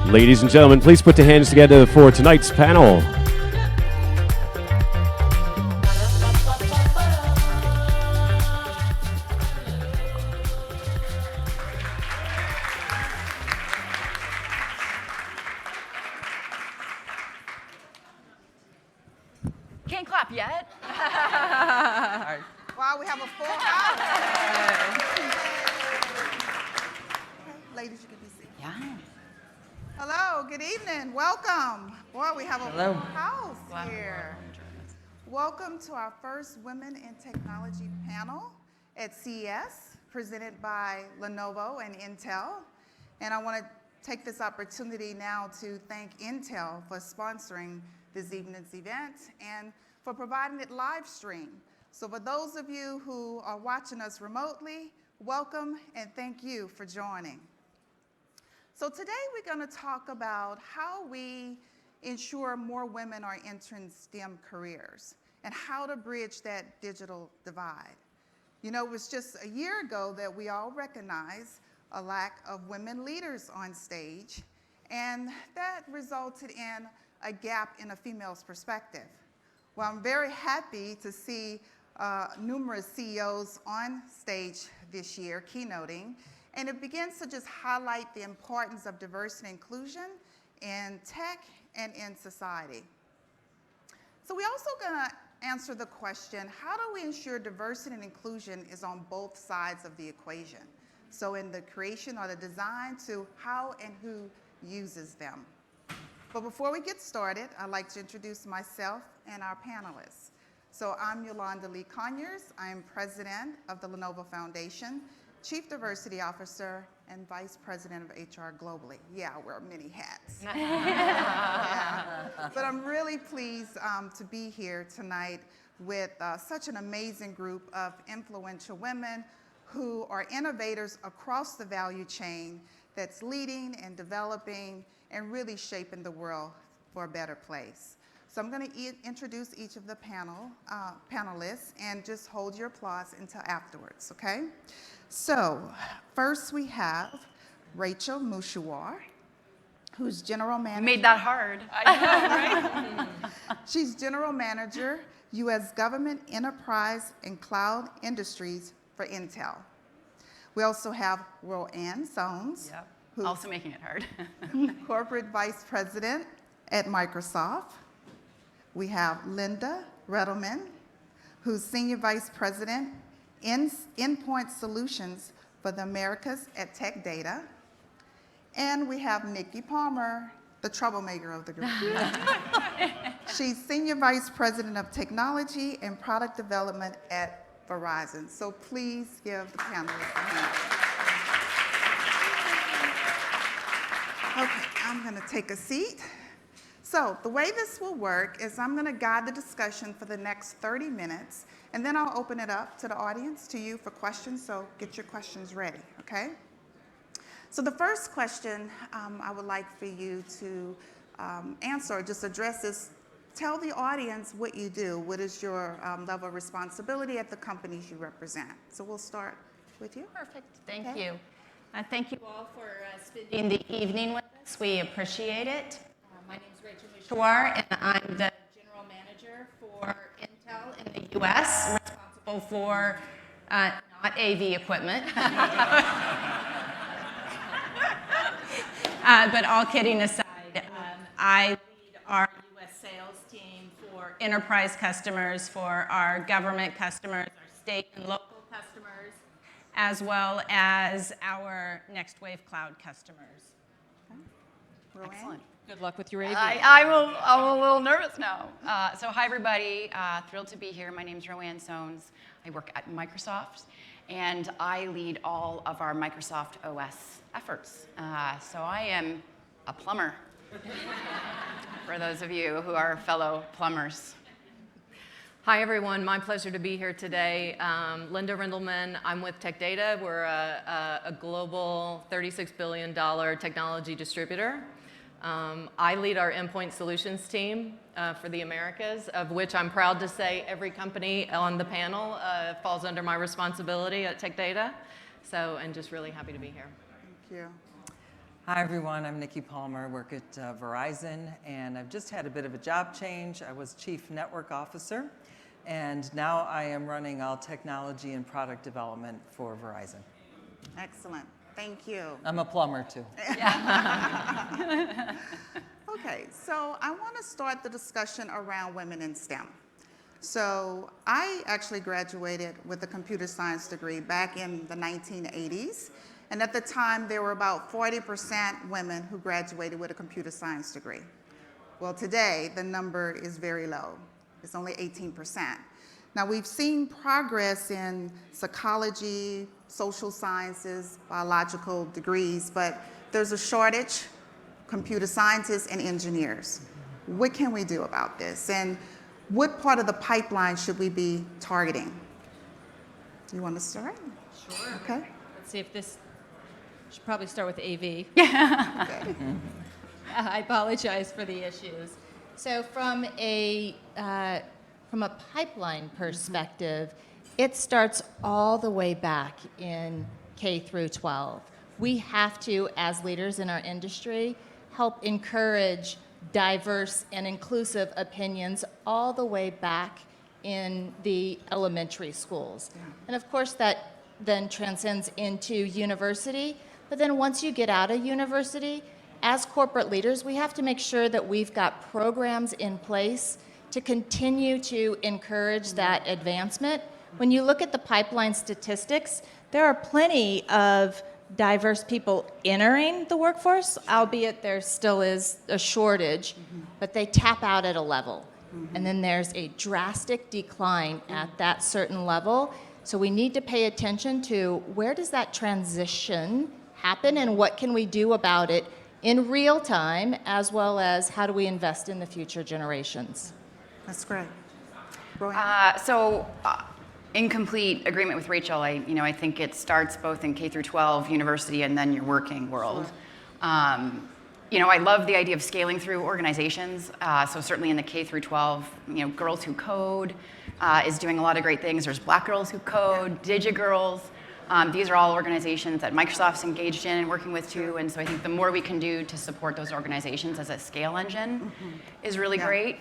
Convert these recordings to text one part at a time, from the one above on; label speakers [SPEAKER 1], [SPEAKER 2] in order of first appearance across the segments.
[SPEAKER 1] Ladies and gentlemen, please put your hands together for tonight's panel.
[SPEAKER 2] Can't clap yet.
[SPEAKER 3] Wow, we have a full house. Ladies, you can be seated.
[SPEAKER 2] Yeah.
[SPEAKER 3] Hello, good evening. Welcome. Boy, we have a
[SPEAKER 2] Hello.
[SPEAKER 3] full house here. Welcome to our first Women in Technology panel at CES, presented by Lenovo and Intel. And I want to take this opportunity now to thank Intel for sponsoring this evening's event and for providing it live stream. So for those of you who are watching us remotely, welcome and thank you for joining. So today we're going to talk about how we ensure more women are entering STEM careers and how to bridge that digital divide. You know, it was just a year ago that we all recognized a lack of women leaders on stage, and that resulted in a gap in a female's perspective. Well, I'm very happy to see numerous CEOs on stage this year keynoting, and it begins to just highlight the importance of diversity and inclusion in tech and in society. So we're also going to answer the question, how do we ensure diversity and inclusion is on both sides of the equation? So in the creation or the design to how and who uses them. But before we get started, I'd like to introduce myself and our panelists. So I'm Yolanda Lee Conyers. I'm president of the Lenovo Foundation, Chief Diversity Officer, and Vice President of HR globally. Yeah, I wear many hats. Yeah. But I'm really pleased to be here tonight with such an amazing group of influential women who are innovators across the value chain that's leading and developing and really shaping the world for a better place. So I'm going to introduce each of the panelists and just hold your applause until afterwards, okay? So first we have Rachel Mouchouar, who's General Manager.
[SPEAKER 2] Made that hard. I know, right?
[SPEAKER 3] She's General Manager, U.S. Government Enterprise and Cloud Industries for Intel. We also have Roanne Soames,
[SPEAKER 2] Yep.
[SPEAKER 3] who's
[SPEAKER 2] Also making it hard.
[SPEAKER 3] Corporate Vice President at Microsoft. We have Linda Redelman, who's Senior Vice President in Endpoint Solutions for the Americas at Tech Data. And we have Nikki Palmer, the troublemaker of the group. She's Senior Vice President of Technology and Product Development at Verizon. So please give the panelists a hand. Okay, I'm going to take a seat. So the way this will work is I'm going to guide the discussion for the next 30 minutes, and then I'll open it up to the audience, to you for questions, so get your questions ready, okay? So the first question I would like for you to answer, or just address is, tell the audience what you do. What is your level of responsibility at the companies you represent? So we'll start with you.
[SPEAKER 4] Perfect. Thank
[SPEAKER 3] Okay.
[SPEAKER 4] you. Thank you all for spending the evening with us. We appreciate it. My name is Rachel Mouchouar, and I'm the General Manager for Intel in the U.S., responsible for not AV equipment. But all kidding aside, I lead our U.S. sales team for enterprise customers, for our government customers, our state and local customers, as well as our Next Wave Cloud customers.
[SPEAKER 3] Roanne?
[SPEAKER 2] Excellent.
[SPEAKER 5] Good luck with your AV.
[SPEAKER 2] I'm a little nervous now. So hi, everybody. Thrilled to be here. My name's Roanne Soames. I work at Microsoft, and I lead all of our Microsoft OS efforts. So I am a plumber, for those of you who are fellow plumbers.
[SPEAKER 5] Hi, everyone. My pleasure to be here today. Linda Rindelman. I'm with Tech Data. We're a global $36 billion technology distributor. I lead our endpoint solutions team for the Americas, of which I'm proud to say every company on the panel falls under my responsibility at Tech Data. So, and just really happy to be here.
[SPEAKER 3] Thank you.
[SPEAKER 6] Hi everyone, I'm Nikki Palmer. I work at Verizon, and I've just had a bit of a job change. I was Chief Network Officer, and now I am running all technology and product development for Verizon.
[SPEAKER 3] Excellent. Thank you.
[SPEAKER 6] I'm a plumber too.
[SPEAKER 3] Okay, so I want to start the discussion around women in STEM. So I actually graduated with a computer science degree back in the 1980s. And at the time, there were about 40% women who graduated with a computer science degree. Well, today, the number is very low. It's only 18%. Now, we've seen progress in psychology, social sciences, biological degrees, but there's a shortage, computer scientists and engineers. What can we do about this? And what part of the pipeline should we be targeting? You want to start?
[SPEAKER 7] Sure.
[SPEAKER 3] Okay.
[SPEAKER 7] Let's see if this, should probably start with AV.
[SPEAKER 3] Okay.
[SPEAKER 7] I apologize for the issues. So from a pipeline perspective, it starts all the way back in K through 12. We have to, as leaders in our industry, help encourage diverse and inclusive opinions all the way back in the elementary schools. And of course, that then transcends into university. But then once you get out of university, as corporate leaders, we have to make sure that we've got programs in place to continue to encourage that advancement. When you look at the pipeline statistics, there are plenty of diverse people entering the workforce, albeit there still is a shortage, but they tap out at a level. And then there's a drastic decline at that certain level. So we need to pay attention to where does that transition happen and what can we do about it in real time, as well as how do we invest in the future generations.
[SPEAKER 3] That's great. Rowan?
[SPEAKER 2] In complete agreement with Rachel, I think it starts both in K through 12, university, and then your working world. I love the idea of scaling through organizations. So certainly in the K through 12, Girls Who Code is doing a lot of great things. There's Black Girls Who Code, DigiGirls. These are all organizations that Microsoft's engaged in and working with too. And so I think the more we can do to support those organizations as a scale engine is really great.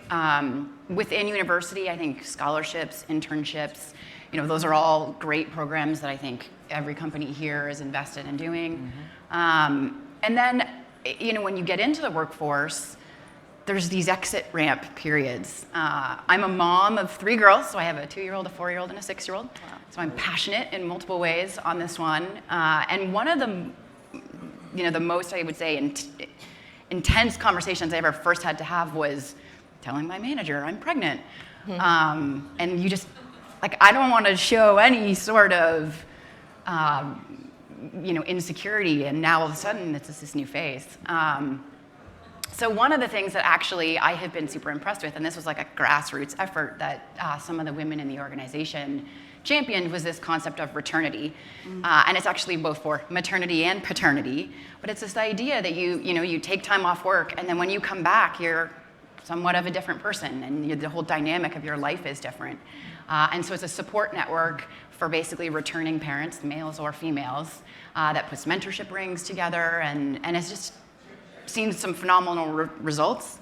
[SPEAKER 2] Within university, I think scholarships, internships, those are all great programs that I think every company here is invested in doing. And then, when you get into the workforce, there's these exit ramp periods. I'm a mom of 3 girls, so I have a 2-year-old, a 4-year-old, and a 6-year-old. Wow. So I'm passionate in multiple ways on this one. And one of the most, I would say, intense conversations I ever first had to have was telling my manager I'm pregnant. And you just, I don't want to show any sort of, insecurity, and now all of a sudden it's just this new phase. So one of the things that actually I have been super impressed with, and this was like a grassroots effort that some of the women in the organization championed, was this concept of returnity. And it's actually both for maternity and paternity, but it's this idea that you take time off work, and then when you come back, you're somewhat of a different person, and the whole dynamic of your life is different. And so it's a support network for basically returning parents, males or females, that puts mentorship rings together, and has just seen some phenomenal results.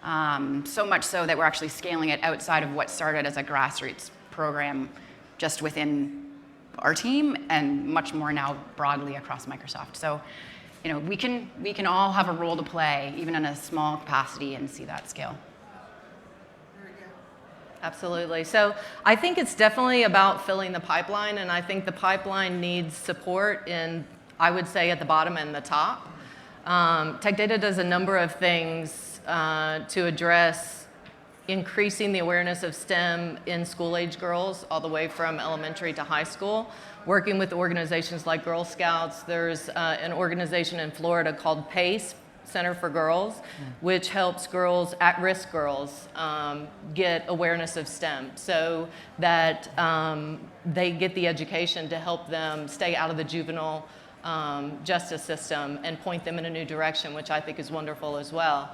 [SPEAKER 2] So much so that we're actually scaling it outside of what started as a grassroots program just within our team, and much more now broadly across Microsoft. So, we can all have a role to play, even in a small capacity, and see that scale.
[SPEAKER 5] Absolutely. So I think it's definitely about filling the pipeline, and I think the pipeline needs support in, I would say, at the bottom and the top. Tech Data does a number of things to address increasing the awareness of STEM in school-age girls, all the way from elementary to high school, working with organizations like Girl Scouts. There's an organization in Florida called PACE, Center for Girls, which helps girls, at-risk girls, get awareness of STEM so that they get the education to help them stay out of the juvenile justice system and point them in a new direction, which I think is wonderful as well.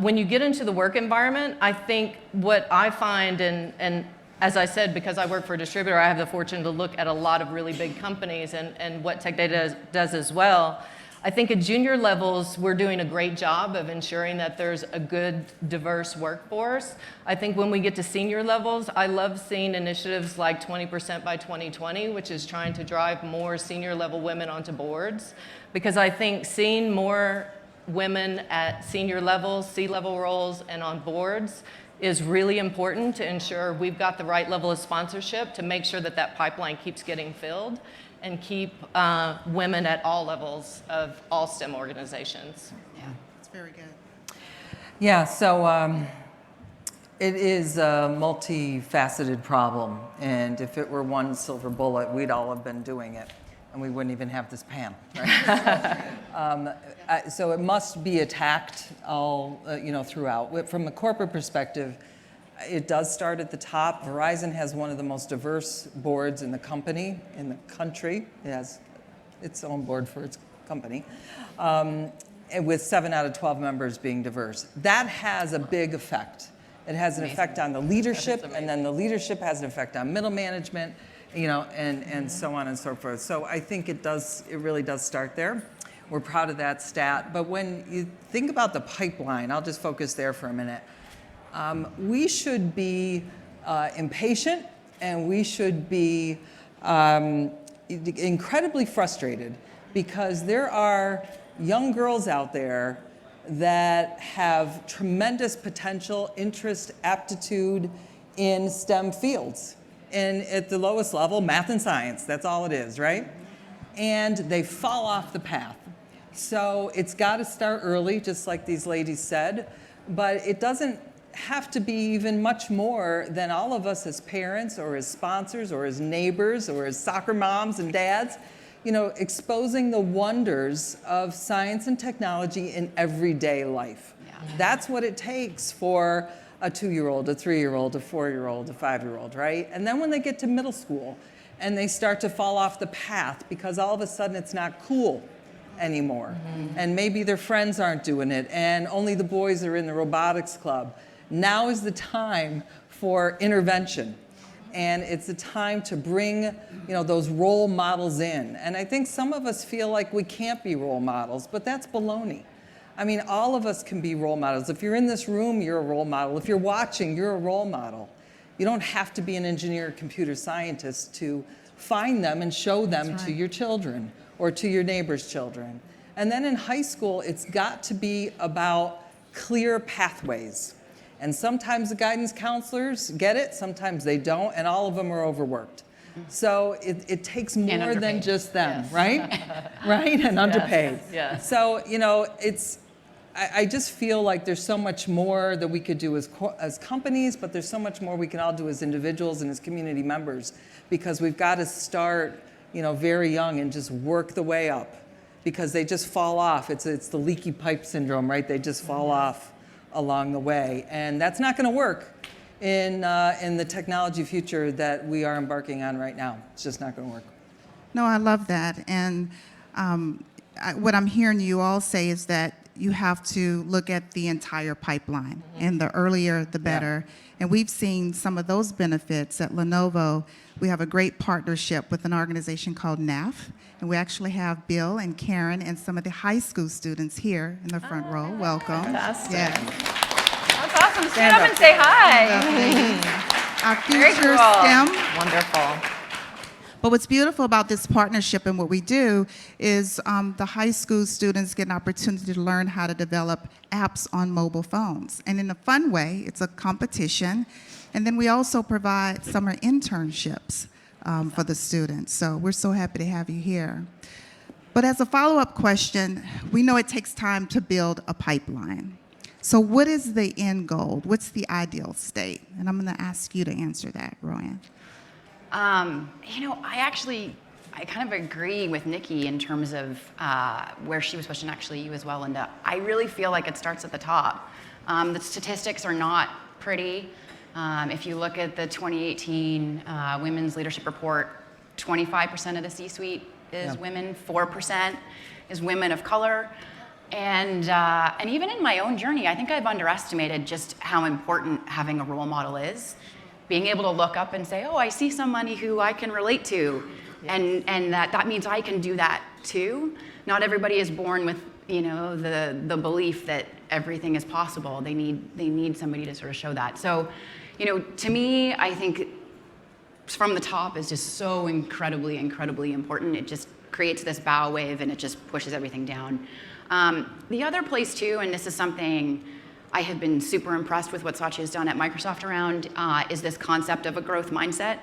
[SPEAKER 5] When you get into the work environment, I think what I find, and as I said, because I work for a distributor, I have the fortune to look at a lot of really big companies, and what Tech Data does as well. I think at junior levels, we're doing a great job of ensuring that there's a good, diverse workforce. I think when we get to senior levels, I love seeing initiatives like 20% by 2020, which is trying to drive more senior level women onto boards. Because I think seeing more women at senior levels, C-level roles, and on boards is really important to ensure we've got the right level of sponsorship to make sure that that pipeline keeps getting filled and keep women at all levels of all STEM organizations.
[SPEAKER 3] Yeah, it's very good.
[SPEAKER 6] Yeah, so it is a multifaceted problem, and if it were one silver bullet, we'd all have been doing it, and we wouldn't even have this panel, right? So it must be attacked all, throughout. From a corporate perspective, it does start at the top. Verizon has one of the most diverse boards in the country. It has its own board for its company, and with 7 out of 12 members being diverse. That has a big effect. It has an effect on the leadership, and then the leadership has an effect on middle management, and so on and so forth. So I think it really does start there. We're proud of that stat. But when you think about the pipeline, I'll just focus there for a minute. We should be impatient, and we should be incredibly frustrated, because there are young girls out there that have tremendous potential, interest, aptitude in STEM fields. And at the lowest level, math and science, that's all it is, right? And they fall off the path. So it's got to start early, just like these ladies said, but it doesn't have to be even much more than all of us as parents or as sponsors or as neighbors or as soccer moms and dads, exposing the wonders of science and technology in everyday life. Yeah. That's what it takes for a 2-year-old, a 3-year-old, a 4-year-old, a 5-year-old, right? And then when they get to middle school and they start to fall off the path because all of a sudden it's not cool anymore. Mm-hmm. And maybe their friends aren't doing it and only the boys are in the robotics club. Now is the time for intervention. And it's the time to bring, those role models in. And I think some of us feel like we can't be role models, but that's baloney. I mean, all of us can be role models. If you're in this room, you're a role model. If you're watching, you're a role model. You don't have to be an engineer or computer scientist to find them and show them to your children or to your neighbor's children. And then in high school, it's got to be about clear pathways. And sometimes the guidance counselors get it, sometimes they don't, and all of them are overworked. So it takes more than just them, yes. Right? Right? And underpaid.
[SPEAKER 5] Yes.
[SPEAKER 6] So, I just feel like there's so much more that we could do as companies, but there's so much more we can all do as individuals and as community members, because we've got to start, very young and just work the way up, because they just fall off. It's the leaky pipe syndrome, right? They just fall off along the way, and that's not going to work in the technology future that we are embarking on right now. It's just not going to work.
[SPEAKER 3] No, I love that, and what I'm hearing you all say is that you have to look at the entire pipeline, and the earlier the better. Yeah. And we've seen some of those benefits at Lenovo. We have a great partnership with an organization called NAF, and we actually have Bill and Karen and some of the high school students here in the front row. Welcome.
[SPEAKER 5] Fantastic.
[SPEAKER 3] Yes.
[SPEAKER 2] That's awesome. Stand up and say hi.
[SPEAKER 3] Our future STEM.
[SPEAKER 5] Wonderful.
[SPEAKER 3] But what's beautiful about this partnership and what we do is the high school students get an opportunity to learn how to develop apps on mobile phones. And in a fun way, it's a competition. And then we also provide summer internships for the students. So we're so happy to have you here. But as a follow-up question, we know it takes time to build a pipeline. So what is the end goal? What's the ideal state? And I'm going to ask you to answer that, Roanne.
[SPEAKER 2] I kind of agree with Nikki in terms of where she was pushing, actually you as well, Linda. I really feel like it starts at the top. The statistics are not pretty. If you look at the 2018 Women's Leadership Report, 25% of the C-suite is women, 4% is women of color. And even in my own journey, I think I've underestimated just how important having a role model is. Being able to look up and say, oh, I see somebody who I can relate to, and that means I can do that too. not everybody is born with, the belief that everything is possible. They need somebody to sort of show that. So, to me, I think from the top is just so incredibly, incredibly important. It just creates this bow wave and it just pushes everything down. The other place too, and this is something I have been super impressed with what Satya has done at Microsoft around, is this concept of a growth mindset.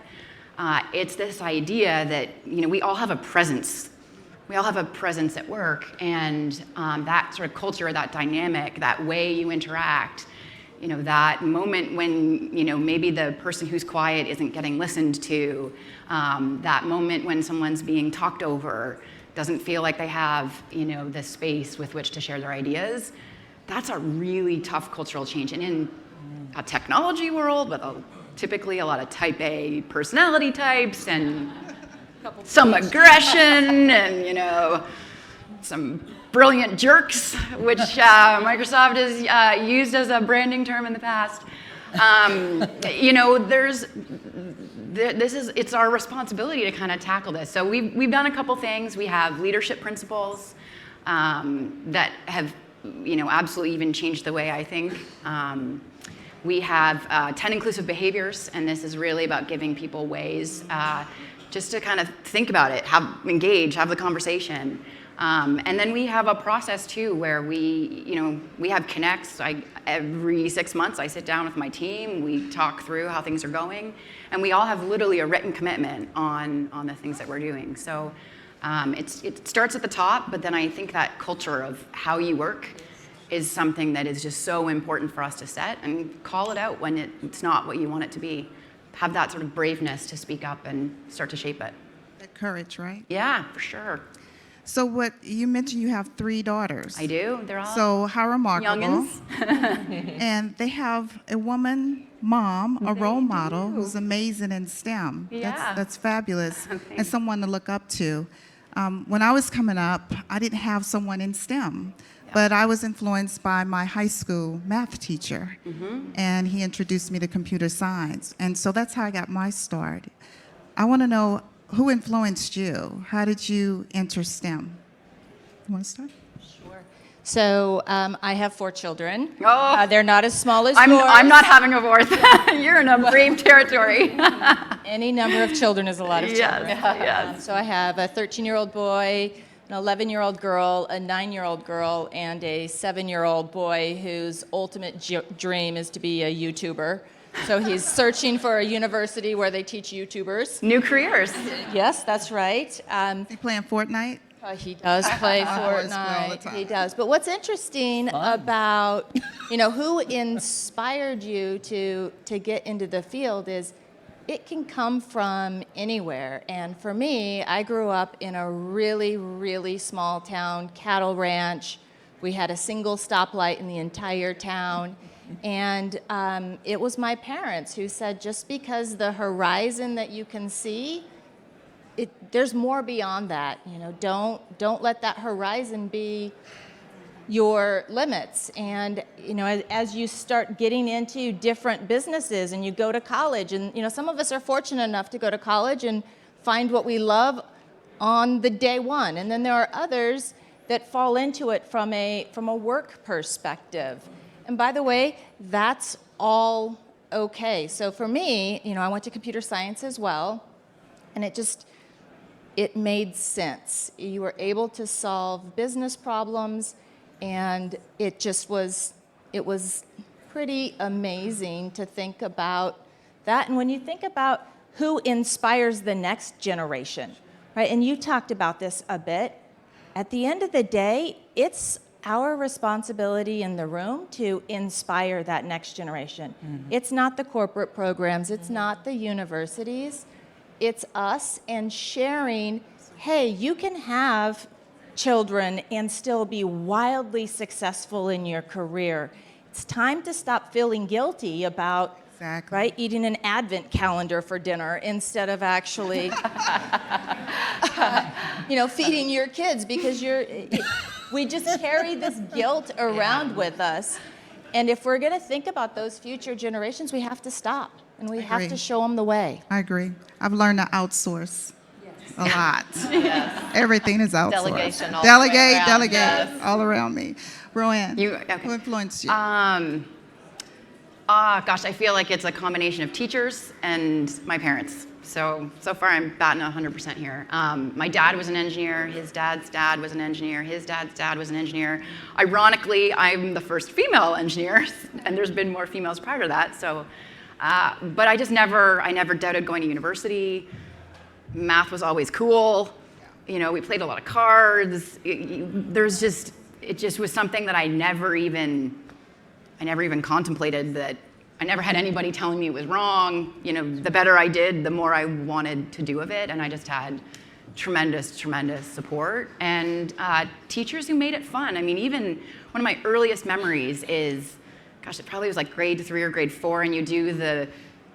[SPEAKER 2] It's this idea that, we all have a presence. We all have a presence at work, and that sort of culture, that dynamic, that way you interact, that moment when, maybe the person who's quiet isn't getting listened to, that moment when someone's being talked over, doesn't feel like they have, the space with which to share their ideas. That's a really tough cultural change. And in a technology world with typically a lot of type A personality types and some aggression and, some brilliant jerks, which Microsoft has used as a branding term in the past. It's our responsibility to kind of tackle this. So we've done a couple things. We have leadership principles that have, absolutely even changed the way I think. We have 10 inclusive behaviors, and this is really about giving people ways just to kind of think about it, engage, have the conversation. And then we have a process too where we have connects. Every 6 months I sit down with my team, we talk through how things are going, and we all have literally a written commitment on the things that we're doing. So it starts at the top, but then I think that culture of how you work is something that is just so important for us to set and call it out when it's not what you want it to be. Have that sort of braveness to speak up and start to shape it.
[SPEAKER 3] That courage, right?
[SPEAKER 2] Yeah, for sure.
[SPEAKER 3] So what you mentioned, you have 3 daughters.
[SPEAKER 2] I do. They're all
[SPEAKER 3] So how remarkable.
[SPEAKER 2] youngins.
[SPEAKER 3] And they have a woman mom, a role model who's amazing in STEM.
[SPEAKER 2] Yeah.
[SPEAKER 3] That's fabulous, and
[SPEAKER 2] Thanks.
[SPEAKER 3] someone to look up to. When I was coming up, I didn't have someone in STEM, but I was influenced by my high school math teacher, and he introduced me to computer science, and so that's how I got my start. I want to know, who influenced you? How did you enter STEM? You want to start?
[SPEAKER 7] Sure. So I have 4 children.
[SPEAKER 2] Oh.
[SPEAKER 7] They're not as small as
[SPEAKER 2] I'm
[SPEAKER 7] yours.
[SPEAKER 2] not having a fourth. You're in a brave territory.
[SPEAKER 7] Any number of children is a lot of
[SPEAKER 2] Yes,
[SPEAKER 7] children.
[SPEAKER 2] yes.
[SPEAKER 7] So I have a 13-year-old boy, an 11-year-old girl, a 9-year-old girl, and a 7-year-old boy whose ultimate dream is to be a YouTuber. So he's searching for a university where they teach YouTubers.
[SPEAKER 2] New careers.
[SPEAKER 7] Yes, that's right.
[SPEAKER 3] You playing Fortnite?
[SPEAKER 7] He does play
[SPEAKER 3] boys play all the
[SPEAKER 7] Fortnite.
[SPEAKER 3] time.
[SPEAKER 7] He does. But what's interesting about, who inspired you to get into the field is it can come from anywhere. And for me, I grew up in a really, really small town, cattle ranch. We had a single stoplight in the entire town. And it was my parents who said, just because the horizon that you can see, there's more beyond that. Don't let that horizon be your limits. And as you start getting into different businesses and you go to college, and some of us are fortunate enough to go to college and find what we love on the day one, and then there are others that fall into it from a work perspective. And by the way, that's all okay. So for me, I went to computer science as well, and it made sense. You were able to solve business problems, and it was pretty amazing to think about that. And when you think about who inspires the next generation, right? And you talked about this a bit. At the end of the day, it's our responsibility in the room to inspire that next generation. It's not the corporate programs, it's not the universities, it's us, and sharing, hey, you can have children and still be wildly successful in your career. It's time to stop feeling guilty about
[SPEAKER 3] Exactly.
[SPEAKER 7] right, eating an advent calendar for dinner instead of actually feeding your kids, because we just carry this guilt around with us. And if we're going to think about those future generations, we have to stop, and we have to
[SPEAKER 3] agree.
[SPEAKER 7] show them the way.
[SPEAKER 3] I agree. I've learned to outsource. a lot.
[SPEAKER 5] Yes.
[SPEAKER 3] Everything is outsourced.
[SPEAKER 5] Delegation all the way
[SPEAKER 3] Delegate,
[SPEAKER 5] around,
[SPEAKER 3] delegate,
[SPEAKER 5] yes.
[SPEAKER 3] all around me. Roanne,
[SPEAKER 2] Okay.
[SPEAKER 3] who influenced you?
[SPEAKER 2] Gosh, I feel like it's a combination of teachers and my parents. So far I'm batting 100% here. My dad was an engineer, his dad's dad was an engineer, his dad's dad was an engineer. Ironically, I'm the first female engineer, and there's been more females prior to that. So, but I never doubted going to university. Math was always cool. You know, we played a lot of cards. It just was something that I never even contemplated, that I never had anybody telling me it was wrong. You know, the better I did, the more I wanted to do of it, and I just had tremendous, tremendous support and teachers who made it fun. I mean, even one of my earliest memories is, gosh, it probably was like grade 3 or grade 4, and you do the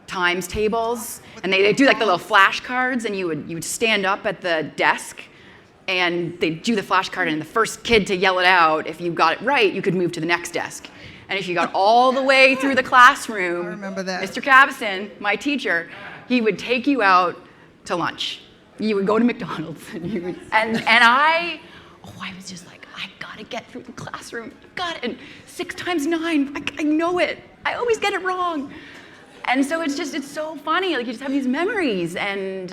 [SPEAKER 2] times tables, and they do like the little flashcards, and you would stand up at the desk, and they'd do the flashcard, and the first kid to yell it out, if you got it right, you could move to the next desk. And if you got all the way through the classroom,
[SPEAKER 3] I remember that.
[SPEAKER 2] Mr. Cavison, my teacher, he would take you out to lunch. You would go to McDonald's, and I was just like, I gotta get through the classroom. Got it. And 6 times 9, I know it. I always get it wrong. And so it's so funny. Like, you just have these memories, and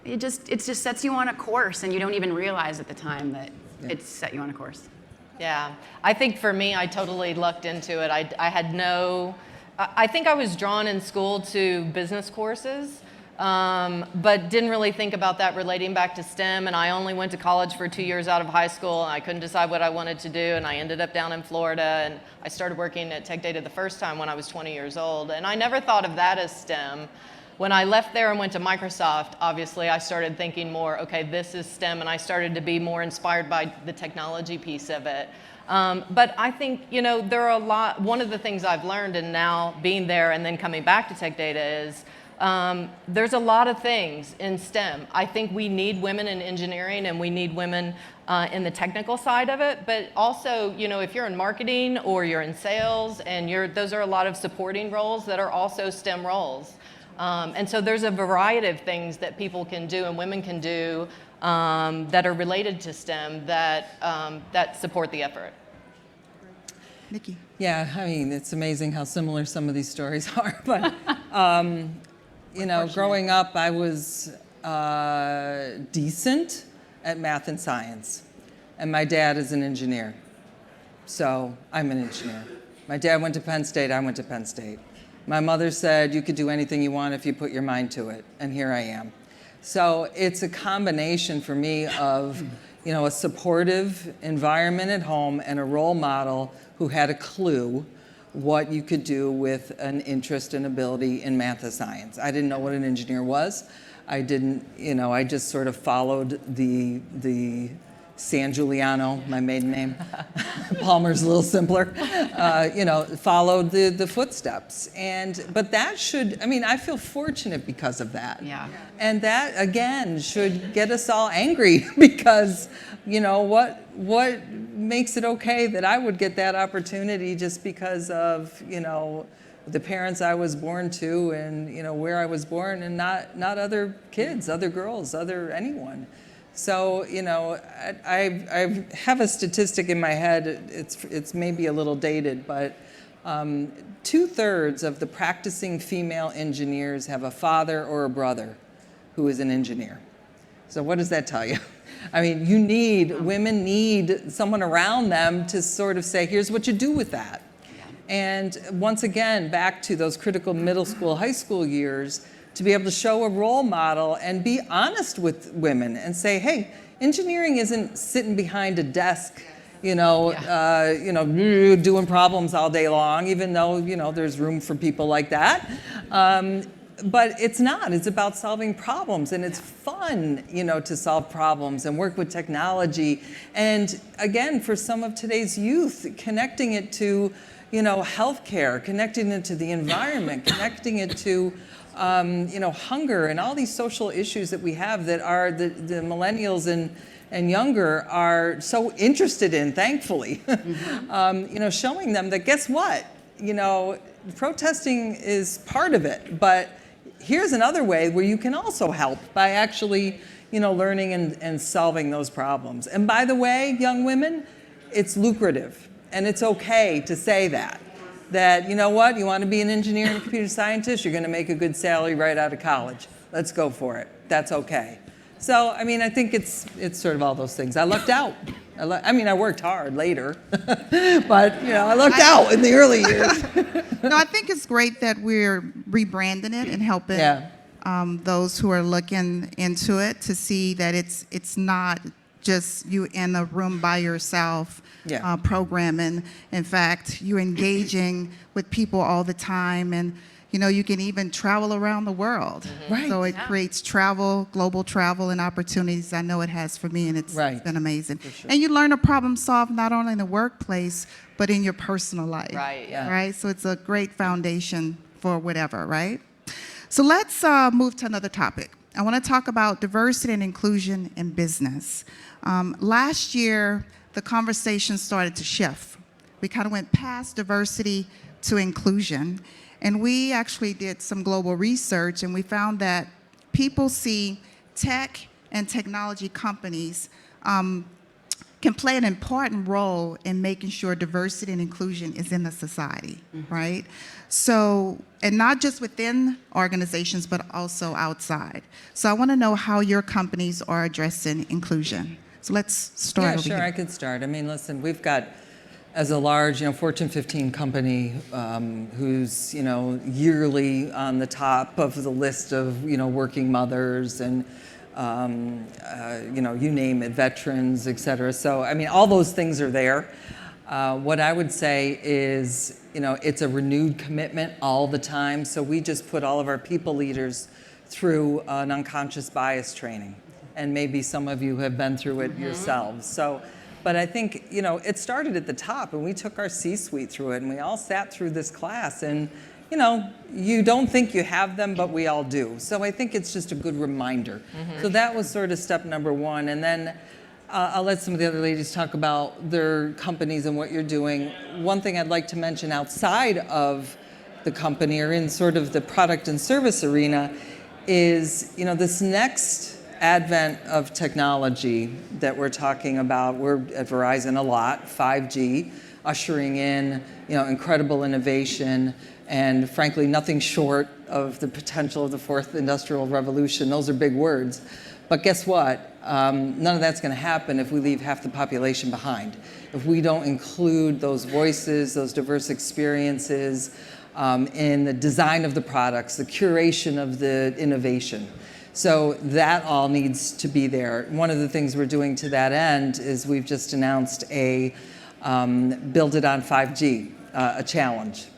[SPEAKER 2] it just sets you on a course, and you don't even realize at the time that it's set you on a course.
[SPEAKER 5] Yeah, I think for me, I totally lucked into it. I think I was drawn in school to business courses, but didn't really think about that relating back to STEM, and I only went to college for 2 years out of high school, and I couldn't decide what I wanted to do, and I ended up down in Florida, and I started working at Tech Data the first time when I was 20 years old, and I never thought of that as STEM. When I left there and went to Microsoft, obviously I started thinking more, okay, this is STEM, and I started to be more inspired by the technology piece of it. But I think, you know, one of the things I've learned, and now being there and then coming back to Tech Data, is there's a lot of things in STEM. I think we need women in engineering, and we need women in the technical side of it, but also, you know, if you're in marketing or you're in sales, and those are a lot of supporting roles that are also STEM roles. And so there's a variety of things that people can do and women can do that are related to STEM that support the effort.
[SPEAKER 3] Nikki.
[SPEAKER 6] Yeah, I mean, it's amazing how similar some of these stories are. But, you know, growing up, I was decent at math and science. And my dad is an engineer. So I'm an engineer. My dad went to Penn State, I went to Penn State. My mother said you could do anything you want if you put your mind to it, and here I am. So it's a combination for me of, you know, a supportive environment at home and a role model who had a clue what you could do with an interest and ability in math and science. I didn't know what an engineer was. I didn't, you know, I just sort of followed the San Giuliano, my maiden name. Palmer's a little simpler. You know, followed the footsteps. But that should, I mean, I feel fortunate because of that.
[SPEAKER 2] Yeah.
[SPEAKER 6] And that, again, should get us all angry because, you know, what makes it okay that I would get that opportunity just because of, you know, the parents I was born to and, you know, where I was born, and not other kids, other girls, anyone. So, you know, I have a statistic in my head, it's maybe a little dated, but 2/3 of the practicing female engineers have a father or a brother who is an engineer. So what does that tell you? I mean, women need someone around them to sort of say, here's what you do with that. And once again, back to those critical middle school, high school years, to be able to show a role model and be honest with women and say, hey, engineering isn't sitting behind a desk, you know, doing problems all day long, even though, you know, there's room for people like that. But it's not. It's about solving problems, and it's fun, you know, to solve problems and work with technology. And again, for some of today's youth, connecting it to, you know, healthcare, connecting it to the environment, connecting it to you know, hunger and all these social issues that we have that are the millennials and younger are so interested in, thankfully. Mm-hmm. You know, showing them that, guess what? You know, protesting is part of it, but here's another way where you can also help by actually, learning and solving those problems. And by the way, young women, it's lucrative, and it's okay to say that, you know what, you want to be an engineer and a computer scientist, you're going to make a good salary right out of college. Let's go for it. That's okay. So, I mean, I think it's sort of all those things. I lucked out. I worked hard later, but, I lucked out in the early years.
[SPEAKER 3] No, I think it's great that we're rebranding it and helping those who are looking into it to see that it's not just you in a room by yourself programming. In fact, you're engaging with people all the time, and you can even travel around the world.
[SPEAKER 6] Right.
[SPEAKER 3] So it creates global travel and opportunities. I know it has for me, and it's been amazing.
[SPEAKER 6] Sure.
[SPEAKER 3] And you learn to problem solve not only in the workplace, but in your personal life.
[SPEAKER 5] Right, yeah.
[SPEAKER 3] Right? So it's a great foundation for whatever, right? So let's move to another topic. I want to talk about diversity and inclusion in business. Last year, the conversation started to shift. We kind of went past diversity to inclusion. And we actually did some global research, and we found that people see tech and technology companies can play an important role in making sure diversity and inclusion is in the society, right? So, and not just within organizations, but also outside. So I want to know how your companies are addressing inclusion. So let's start over
[SPEAKER 6] sure,
[SPEAKER 3] here.
[SPEAKER 6] I could start. I mean, listen, we've got, as a large, Fortune 15 company who's, yearly on the top of the list of, working mothers and, you name it, veterans, et cetera. So, I mean, all those things are there. What I would say is, it's a renewed commitment all the time. So we just put all of our people leaders through an unconscious bias training. And maybe some of you have been through it yourselves. So, but I think, it started at the top, and we took our C-suite through it, and we all sat through this class, and, you don't think you have them, but we all do. So I think it's just a good reminder. So that was sort of step number one. And then I'll let some of the other ladies talk about their companies and what you're doing. One thing I'd like to mention outside of the company, or in sort of the product and service arena, is, this next advent of technology that we're talking about. We're at Verizon a lot, 5G, ushering in, incredible innovation, and frankly, nothing short of the potential of the fourth industrial revolution. Those are big words. But guess what? None of that's going to happen if we leave half the population behind. If we don't include those voices, those diverse experiences in the design of the products, the curation of the innovation. So that all needs to be there. One of the things we're doing to that end is we've just announced a Build It on 5G, a challenge.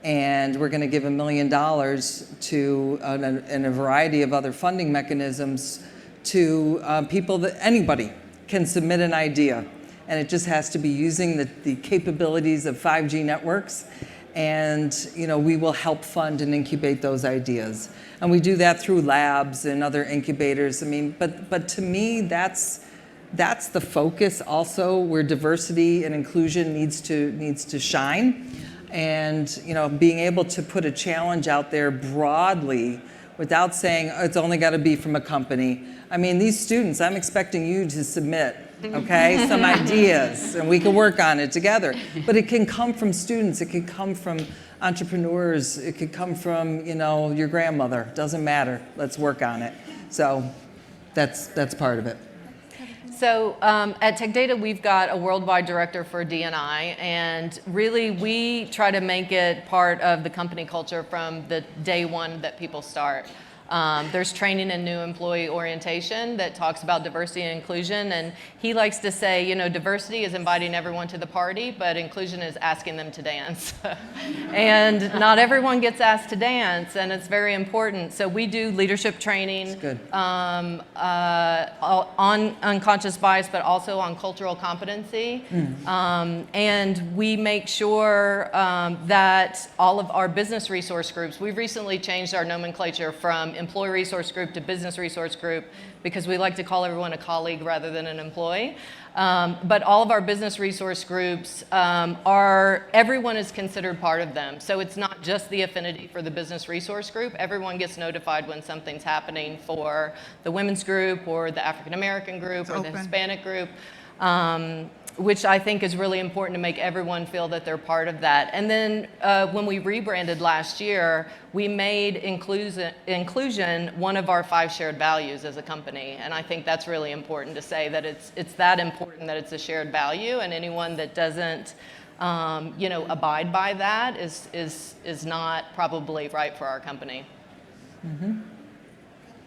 [SPEAKER 6] And we're going to give $1 million to, and a variety of other funding mechanisms to people that anybody can submit an idea. And it just has to be using the capabilities of 5G networks. And we will help fund and incubate those ideas. And we do that through labs and other incubators. I mean, but to me, that's the focus also, where diversity and inclusion needs to shine. And being able to put a challenge out there broadly without saying, oh, it's only got to be from a company. I mean, these students, I'm expecting you to submit, okay, some ideas, and we can work on it together. But it can come from students, it can come from entrepreneurs, it could come from, your grandmother. Doesn't matter. Let's work on it. So that's part of it.
[SPEAKER 5] So at Tech Data, we've got a worldwide director for D&I, and really we try to make it part of the company culture from the day one that people start. There's training and new employee orientation that talks about diversity and inclusion, and he likes to say, diversity is inviting everyone to the party, but inclusion is asking them to dance. And not everyone gets asked to dance, and it's very important. So we do leadership training on unconscious bias, but also on cultural competency. And we make sure that all of our business resource groups, we've recently changed our nomenclature from employee resource group to business resource group, because we like to call everyone a colleague rather than an employee. But all of our business resource groups everyone is considered part of them. So it's not just the affinity for the business resource group. Everyone gets notified when something's happening for the women's group or the African American group or the Hispanic group. Which I think is really important to make everyone feel that they're part of that. And then when we rebranded last year, we made inclusion one of our 5 shared values as a company. And I think that's really important to say, that it's that important that it's a shared value, and anyone that doesn't abide by that is not probably right for our company.
[SPEAKER 3] Mm-hmm.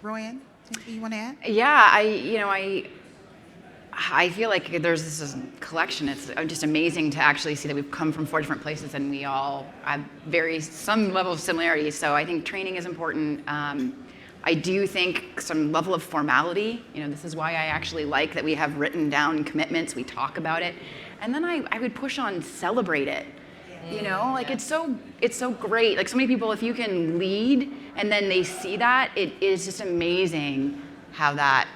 [SPEAKER 3] Rowan, anything you want to add?
[SPEAKER 2] Yeah, I feel like there's this collection. It's just amazing to actually see that we've come from 4 different places and we all have some level of similarity. So I think training is important. I do think some level of formality. This is why I actually like that we have written down commitments. We talk about it, and then I would push on celebrate it. It's so great. Like, so many people, if you can lead and then they see that, it is just amazing how that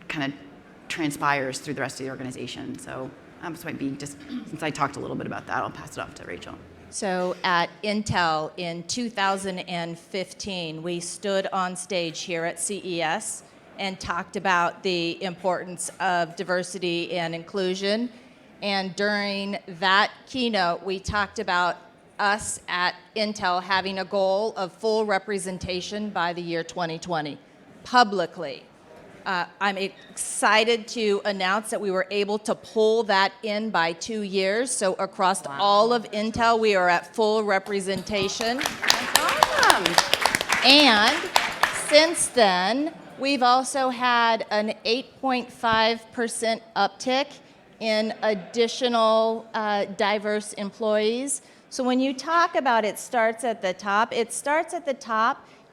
[SPEAKER 2] kind of transpires through the rest of the organization. So this might be just, since I talked a little bit about that, I'll pass it off to Rachel.
[SPEAKER 7] So at Intel in 2015, we stood on stage here at CES and talked about the importance of diversity and inclusion. And during that keynote, we talked about us at Intel having a goal of full representation by the year 2020, publicly. I'm excited to announce that we were able to pull that in by 2 years. So across all of Intel, we are at full representation.
[SPEAKER 2] That's awesome.
[SPEAKER 7] And since then, we've also had an 8.5% uptick in additional diverse employees. So when you talk about it starts at the top,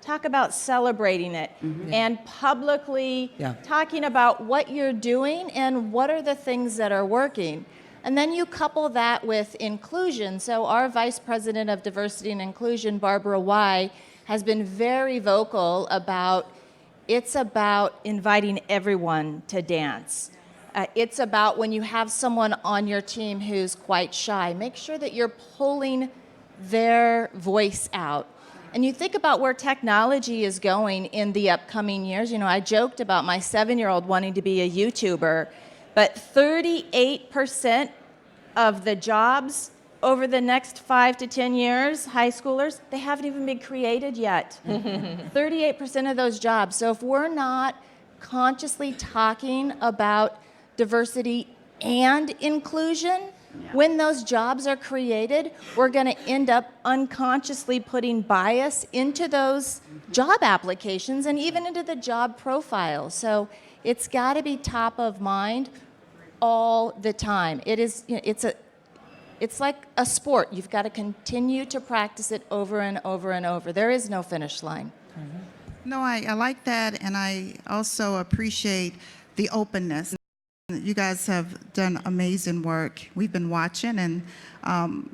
[SPEAKER 7] talk about celebrating it and publicly talking about what you're doing and what are the things that are working. And then you couple that with inclusion. So our Vice President of Diversity and Inclusion, Barbara Y., has been very vocal about it's about inviting everyone to dance. It's about when you have someone on your team who's quite shy, make sure that you're pulling their voice out. And you think about where technology is going in the upcoming years. I joked about my 7-year-old wanting to be a YouTuber, but 38% of the jobs over the next 5 to 10 years, high schoolers, they haven't even been created yet. 38% of those jobs. So if we're not consciously talking about diversity and inclusion, when those jobs are created, we're going to end up unconsciously putting bias into those job applications and even into the job profiles. So it's got to be top of mind all the time. It's like a sport. You've got to continue to practice it over and over and over. There is no finish line.
[SPEAKER 3] No, I like that, and I also appreciate the openness. You guys have done amazing work. We've been watching and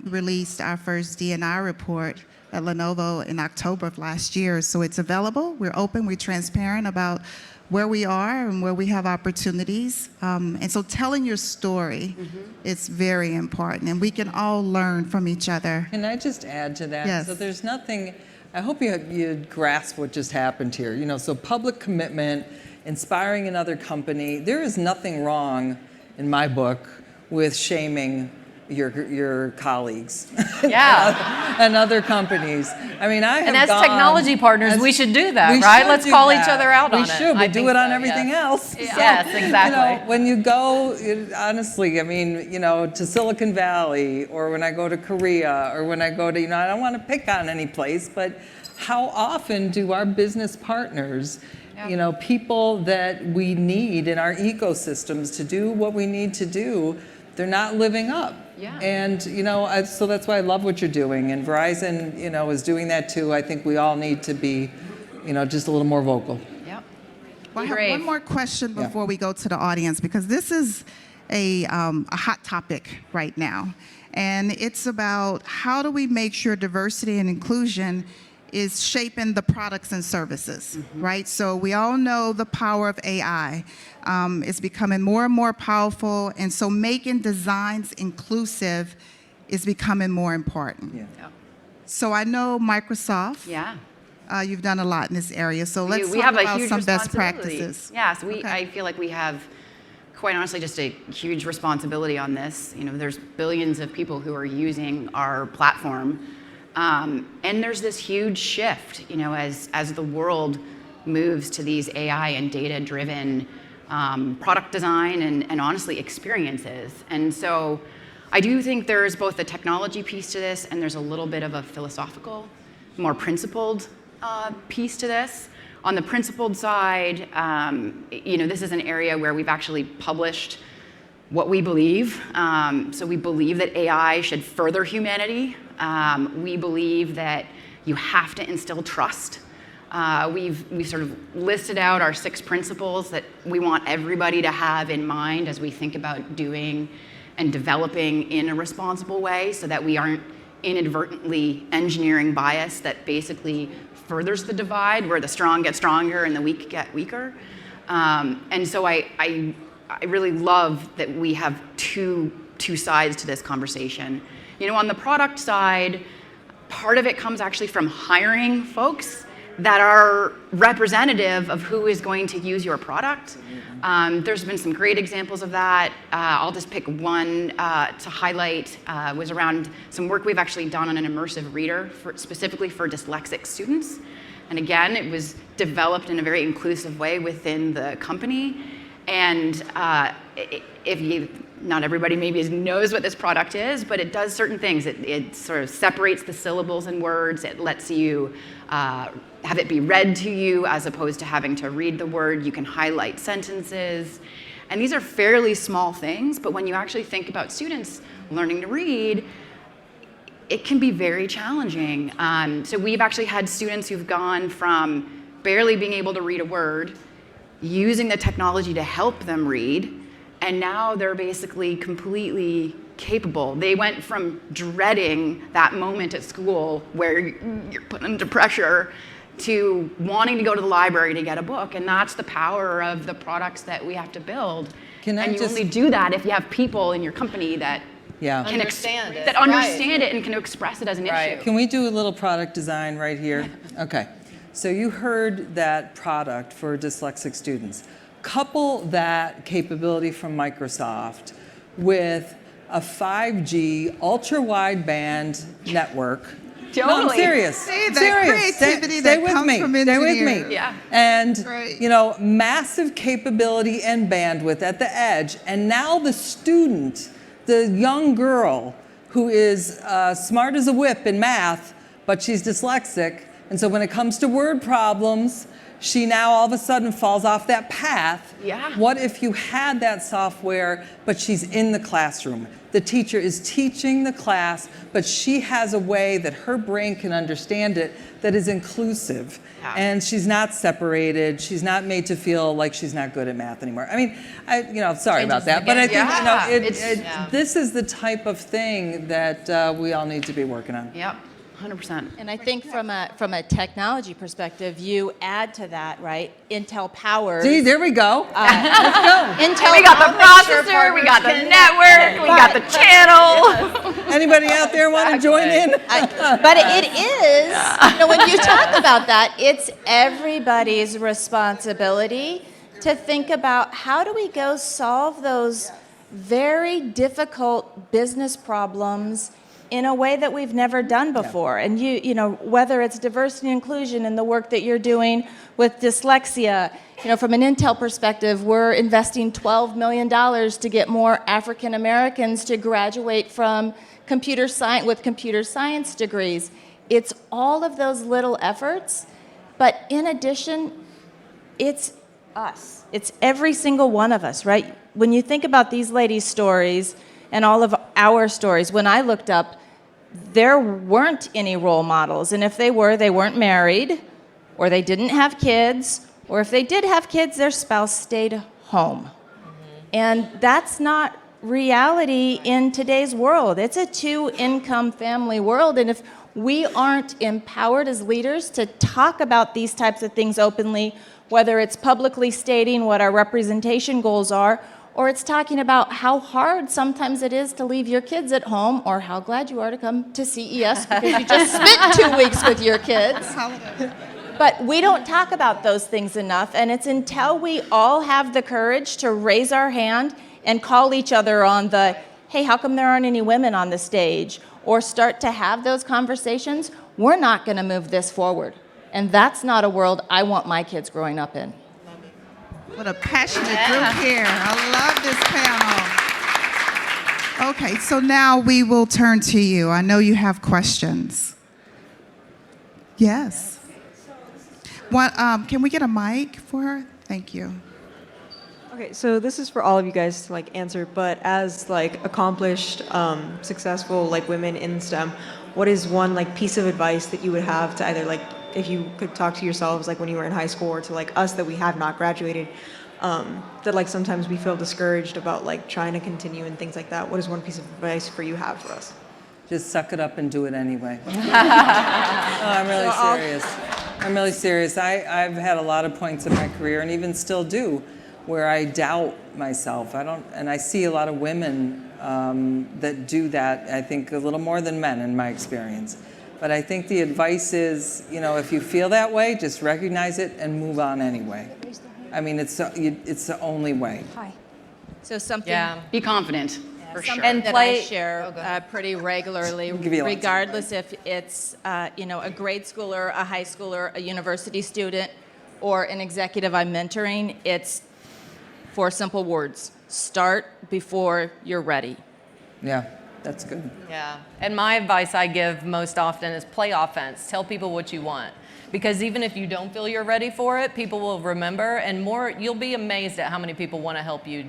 [SPEAKER 3] released our first D&I report at Lenovo in October of last year. So it's available. We're open. We're transparent about where we are and where we have opportunities. And so telling your story is very important, and we can all learn from each other.
[SPEAKER 6] Can I just add to that?
[SPEAKER 3] Yes.
[SPEAKER 6] So there's nothing, I hope you grasp what just happened here. So public commitment, inspiring another company. There is nothing wrong, in my book, with shaming your colleagues and other companies. I mean, I have
[SPEAKER 5] And as technology partners, we should do that, right? Let's call each other out on it.
[SPEAKER 6] We should. We do it on everything else.
[SPEAKER 5] Yes, exactly.
[SPEAKER 6] When you go, honestly, I mean, to Silicon Valley, or when I go to Korea, or when I go to, I don't want to pick on any place, but how often do our business partners, people that we need in our ecosystems to do what we need to do, they're not living up.
[SPEAKER 2] Yeah.
[SPEAKER 6] And, so that's why I love what you're doing. And Verizon, is doing that too. I think we all need to be, just a little more vocal.
[SPEAKER 2] Yep.
[SPEAKER 3] Well, I have one more question before we go to the audience, because this is a hot topic right now. And it's about how do we make sure diversity and inclusion is shaping the products and services, right? So we all know the power of AI. It's becoming more and more powerful, and so making designs inclusive is becoming more important.
[SPEAKER 6] Yeah.
[SPEAKER 2] Yeah.
[SPEAKER 3] So I know Microsoft.
[SPEAKER 2] Yeah.
[SPEAKER 3] You've done a lot in this area, so let's
[SPEAKER 2] We
[SPEAKER 3] talk
[SPEAKER 2] have a
[SPEAKER 3] about
[SPEAKER 2] huge
[SPEAKER 3] some best
[SPEAKER 2] responsibility.
[SPEAKER 3] practices.
[SPEAKER 2] Yeah, so
[SPEAKER 3] Okay.
[SPEAKER 2] I feel like we have, quite honestly, just a huge responsibility on this. You know, there's billions of people who are using our platform, and there's this huge shift, you know, as the world moves to these AI and data-driven product design and honestly experiences. And so I do think there's both a technology piece to this and there's a little bit of a philosophical, more principled piece to this. On the principled side, you know, this is an area where we've actually published what we believe. So we believe that AI should further humanity. We believe that you have to instill trust. We've sort of listed out our 6 principles that we want everybody to have in mind as we think about doing and developing in a responsible way so that we aren't inadvertently engineering bias that basically furthers the divide where the strong get stronger and the weak get weaker. And so I really love that we have two sides to this conversation. You know, on the product side, part of it comes actually from hiring folks that are representative of who is going to use your product. There's been some great examples of that. I'll just pick one to highlight, was around some work we've actually done on an immersive reader specifically for dyslexic students. And again, it was developed in a very inclusive way within the company. And not everybody maybe knows what this product is, but it does certain things. It sort of separates the syllables and words. It lets you have it be read to you as opposed to having to read the word. You can highlight sentences. And these are fairly small things, but when you actually think about students learning to read, it can be very challenging. So we've actually had students who've gone from barely being able to read a word, using the technology to help them read, and now they're basically completely capable. They went from dreading that moment at school where you're put under pressure to wanting to go to the library to get a book, and that's the power of the products that we have to build. And you only do that if you have people in your company that can
[SPEAKER 5] Understand it.
[SPEAKER 2] that understand it and can express it as an issue.
[SPEAKER 6] Can we do a little product design right here? Okay. So you heard that product for dyslexic students. Couple that capability from Microsoft with a 5G ultra-wideband network. No, I'm serious.
[SPEAKER 3] See, that
[SPEAKER 6] serious.
[SPEAKER 3] creativity
[SPEAKER 6] Stay
[SPEAKER 3] that
[SPEAKER 6] with
[SPEAKER 3] comes
[SPEAKER 6] me.
[SPEAKER 3] from
[SPEAKER 6] Stay with
[SPEAKER 3] engineering.
[SPEAKER 6] me.
[SPEAKER 2] Yeah.
[SPEAKER 6] And
[SPEAKER 3] Right.
[SPEAKER 6] you know, massive capability and bandwidth at the edge. And now the student, the young girl who is smart as a whip in math, but she's dyslexic, and so when it comes to word problems, she now all of a sudden falls off that path.
[SPEAKER 2] Yeah.
[SPEAKER 6] What if you had that software, but she's in the classroom? The teacher is teaching the class, but she has a way that her brain can understand it that is inclusive.
[SPEAKER 2] Yeah.
[SPEAKER 6] And she's not separated. She's not made to feel like she's not good at math anymore. I mean, sorry about that, but I think this is the type of thing that we all need to be working on.
[SPEAKER 2] Yep, 100%.
[SPEAKER 7] And I think from a technology perspective, you add to that, right? Intel powers.
[SPEAKER 6] See, there we go.
[SPEAKER 7] Intel
[SPEAKER 2] We got the
[SPEAKER 7] powers your
[SPEAKER 2] processor, we got the
[SPEAKER 7] partners
[SPEAKER 2] network, we got the channel.
[SPEAKER 6] Anybody out there want to join in?
[SPEAKER 7] But it is, you know, when you talk about that, it's everybody's responsibility to think about how do we go solve those very difficult business problems in a way that we've never done before. And you know, whether it's diversity and inclusion in the work that you're doing with dyslexia, you know, from an Intel perspective, we're investing $12 million to get more African Americans to graduate from computer science degrees. It's all of those little efforts, but in addition, it's us. It's every single one of us, right? When you think about these ladies' stories and all of our stories, when I looked up, there weren't any role models. And if they were, they weren't married, or they didn't have kids, or if they did have kids, their spouse stayed home. And that's not reality in today's world. It's a two-income family world, and if we aren't empowered as leaders to talk about these types of things openly, whether it's publicly stating what our representation goals are, or it's talking about how hard sometimes it is to leave your kids at home, or how glad you are to come to CES because you just spent 2 weeks with your kids. But we don't talk about those things enough, and it's until we all have the courage to raise our hand and call each other on the, hey, how come there aren't any women on the stage? Or start to have those conversations, we're not going to move this forward. And that's not a world I want my kids growing up in.
[SPEAKER 3] What a passionate group here. I love this panel. Okay, so now we will turn to you. I know you have questions. Yes. What, can we get a mic for her? Thank you.
[SPEAKER 8] Okay, so this is for all of you guys to like answer, but as like accomplished, successful like women in STEM, what is one like piece of advice that you would have to either like, if you could talk to yourselves like when you were in high school, or to like us that we have not graduated, that like sometimes we feel discouraged about like trying to continue and things like that. What is one piece of advice for you have for us?
[SPEAKER 6] Just suck it up and do it anyway. No, I'm really serious. I'm really serious. I've had a lot of points in my career, and even still do, where I doubt myself. And I see a lot of women that do that, I think a little more than men in my experience. But I think the advice is, you know, if you feel that way, just recognize it and move on anyway. I mean, it's the only way.
[SPEAKER 7] Hi. So something
[SPEAKER 2] Be confident, for sure.
[SPEAKER 7] and that
[SPEAKER 5] play-
[SPEAKER 7] I share pretty regularly,
[SPEAKER 6] give you lots of
[SPEAKER 7] regardless if it's you know, a grade schooler, a high schooler, a university student, or an executive I'm mentoring. It's 4 simple words: start before you're ready.
[SPEAKER 6] Yeah, that's good.
[SPEAKER 5] Yeah, and my advice I give most often is play offense. Tell people what you want. Because even if you don't feel you're ready for it, people will remember, and you'll be amazed at how many people want to help you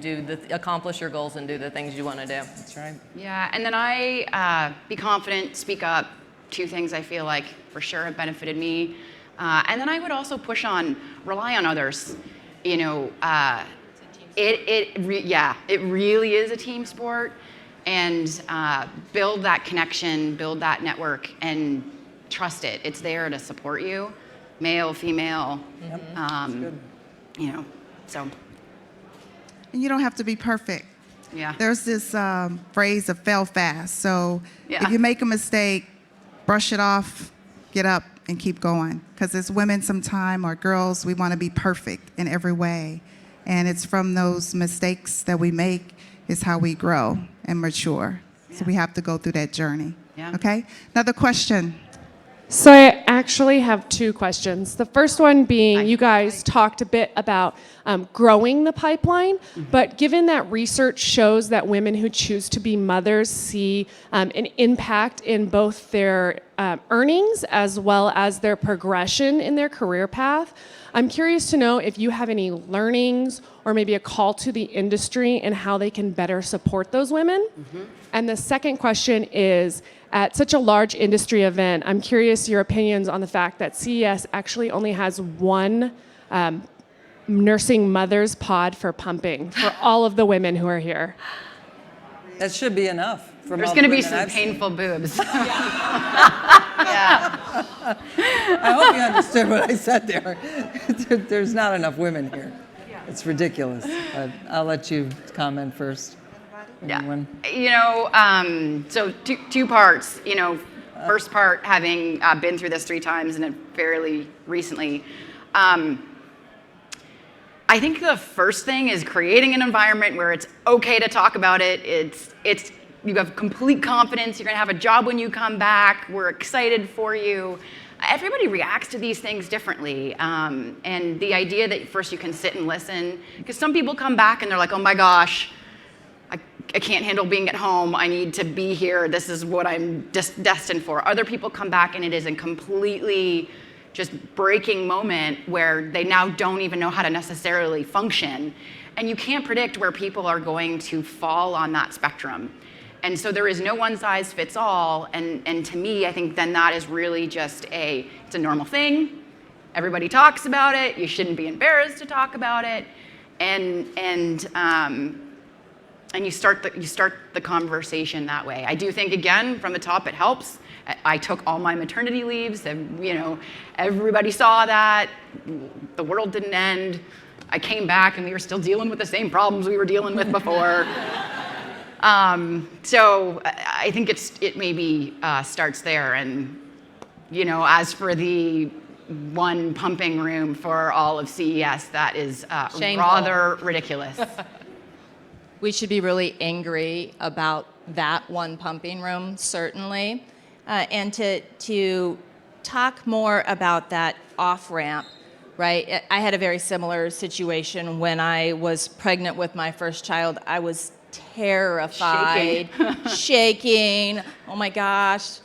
[SPEAKER 5] accomplish your goals and do the things you want to do.
[SPEAKER 6] That's right.
[SPEAKER 2] Yeah, and then be confident, speak up. 2 things I feel like for sure have benefited me. And then I would also push on, rely on others. You know, it really is a team sport. And build that connection, build that network, and trust it. It's there to support you, male, female, you know, so.
[SPEAKER 3] And you don't have to be perfect.
[SPEAKER 2] Yeah.
[SPEAKER 3] There's this phrase of fail fast. So
[SPEAKER 2] Yeah.
[SPEAKER 3] if you make a mistake, brush it off, get up, and keep going. Because as women sometime, or girls, we want to be perfect in every way. And it's from those mistakes that we make is how we grow and mature. So we have to go through that journey.
[SPEAKER 2] Yeah.
[SPEAKER 3] Okay? Another question.
[SPEAKER 9] So I actually have 2 questions. The first one being, you guys talked a bit about growing the pipeline, but given that research shows that women who choose to be mothers see an impact in both their earnings as well as their progression in their career path, I'm curious to know if you have any learnings or maybe a call to the industry and how they can better support those women. And the second question is, at such a large industry event, I'm curious your opinions on the fact that CES actually only has 1 nursing mothers pod for pumping for all of the women who are here.
[SPEAKER 6] That should be enough.
[SPEAKER 2] There's going to be some painful boobs. Yeah.
[SPEAKER 6] I hope you understood what I said there. There's not enough women here. It's ridiculous. I'll let you comment first.
[SPEAKER 2] Yeah.
[SPEAKER 6] Anyone?
[SPEAKER 2] You know, so 2 parts. You know, first part, having been through this 3 times and fairly recently. I think the first thing is creating an environment where it's okay to talk about it. It's you have complete confidence. You're going to have a job when you come back. We're excited for you. Everybody reacts to these things differently. And the idea that first you can sit and listen, because some people come back and they're like, oh my gosh, I can't handle being at home. I need to be here. This is what I'm destined for. Other people come back and it is a completely just breaking moment where they now don't even know how to necessarily function. And you can't predict where people are going to fall on that spectrum. And so there is no one size fits all. And to me, I think then that is really just it's a normal thing. Everybody talks about it. You shouldn't be embarrassed to talk about it. And And you start the conversation that way. I do think, again, from the top, it helps. I took all my maternity leaves, and everybody saw that. The world didn't end. I came back, and we were still dealing with the same problems we were dealing with before. So I think it maybe starts there. And as for the one pumping room for all of CES, that is
[SPEAKER 5] Shameful.
[SPEAKER 2] rather ridiculous.
[SPEAKER 7] We should be really angry about that one pumping room, certainly. And to talk more about that off-ramp, right? I had a very similar situation when I was pregnant with my first child. I was terrified, shaking. Oh my gosh.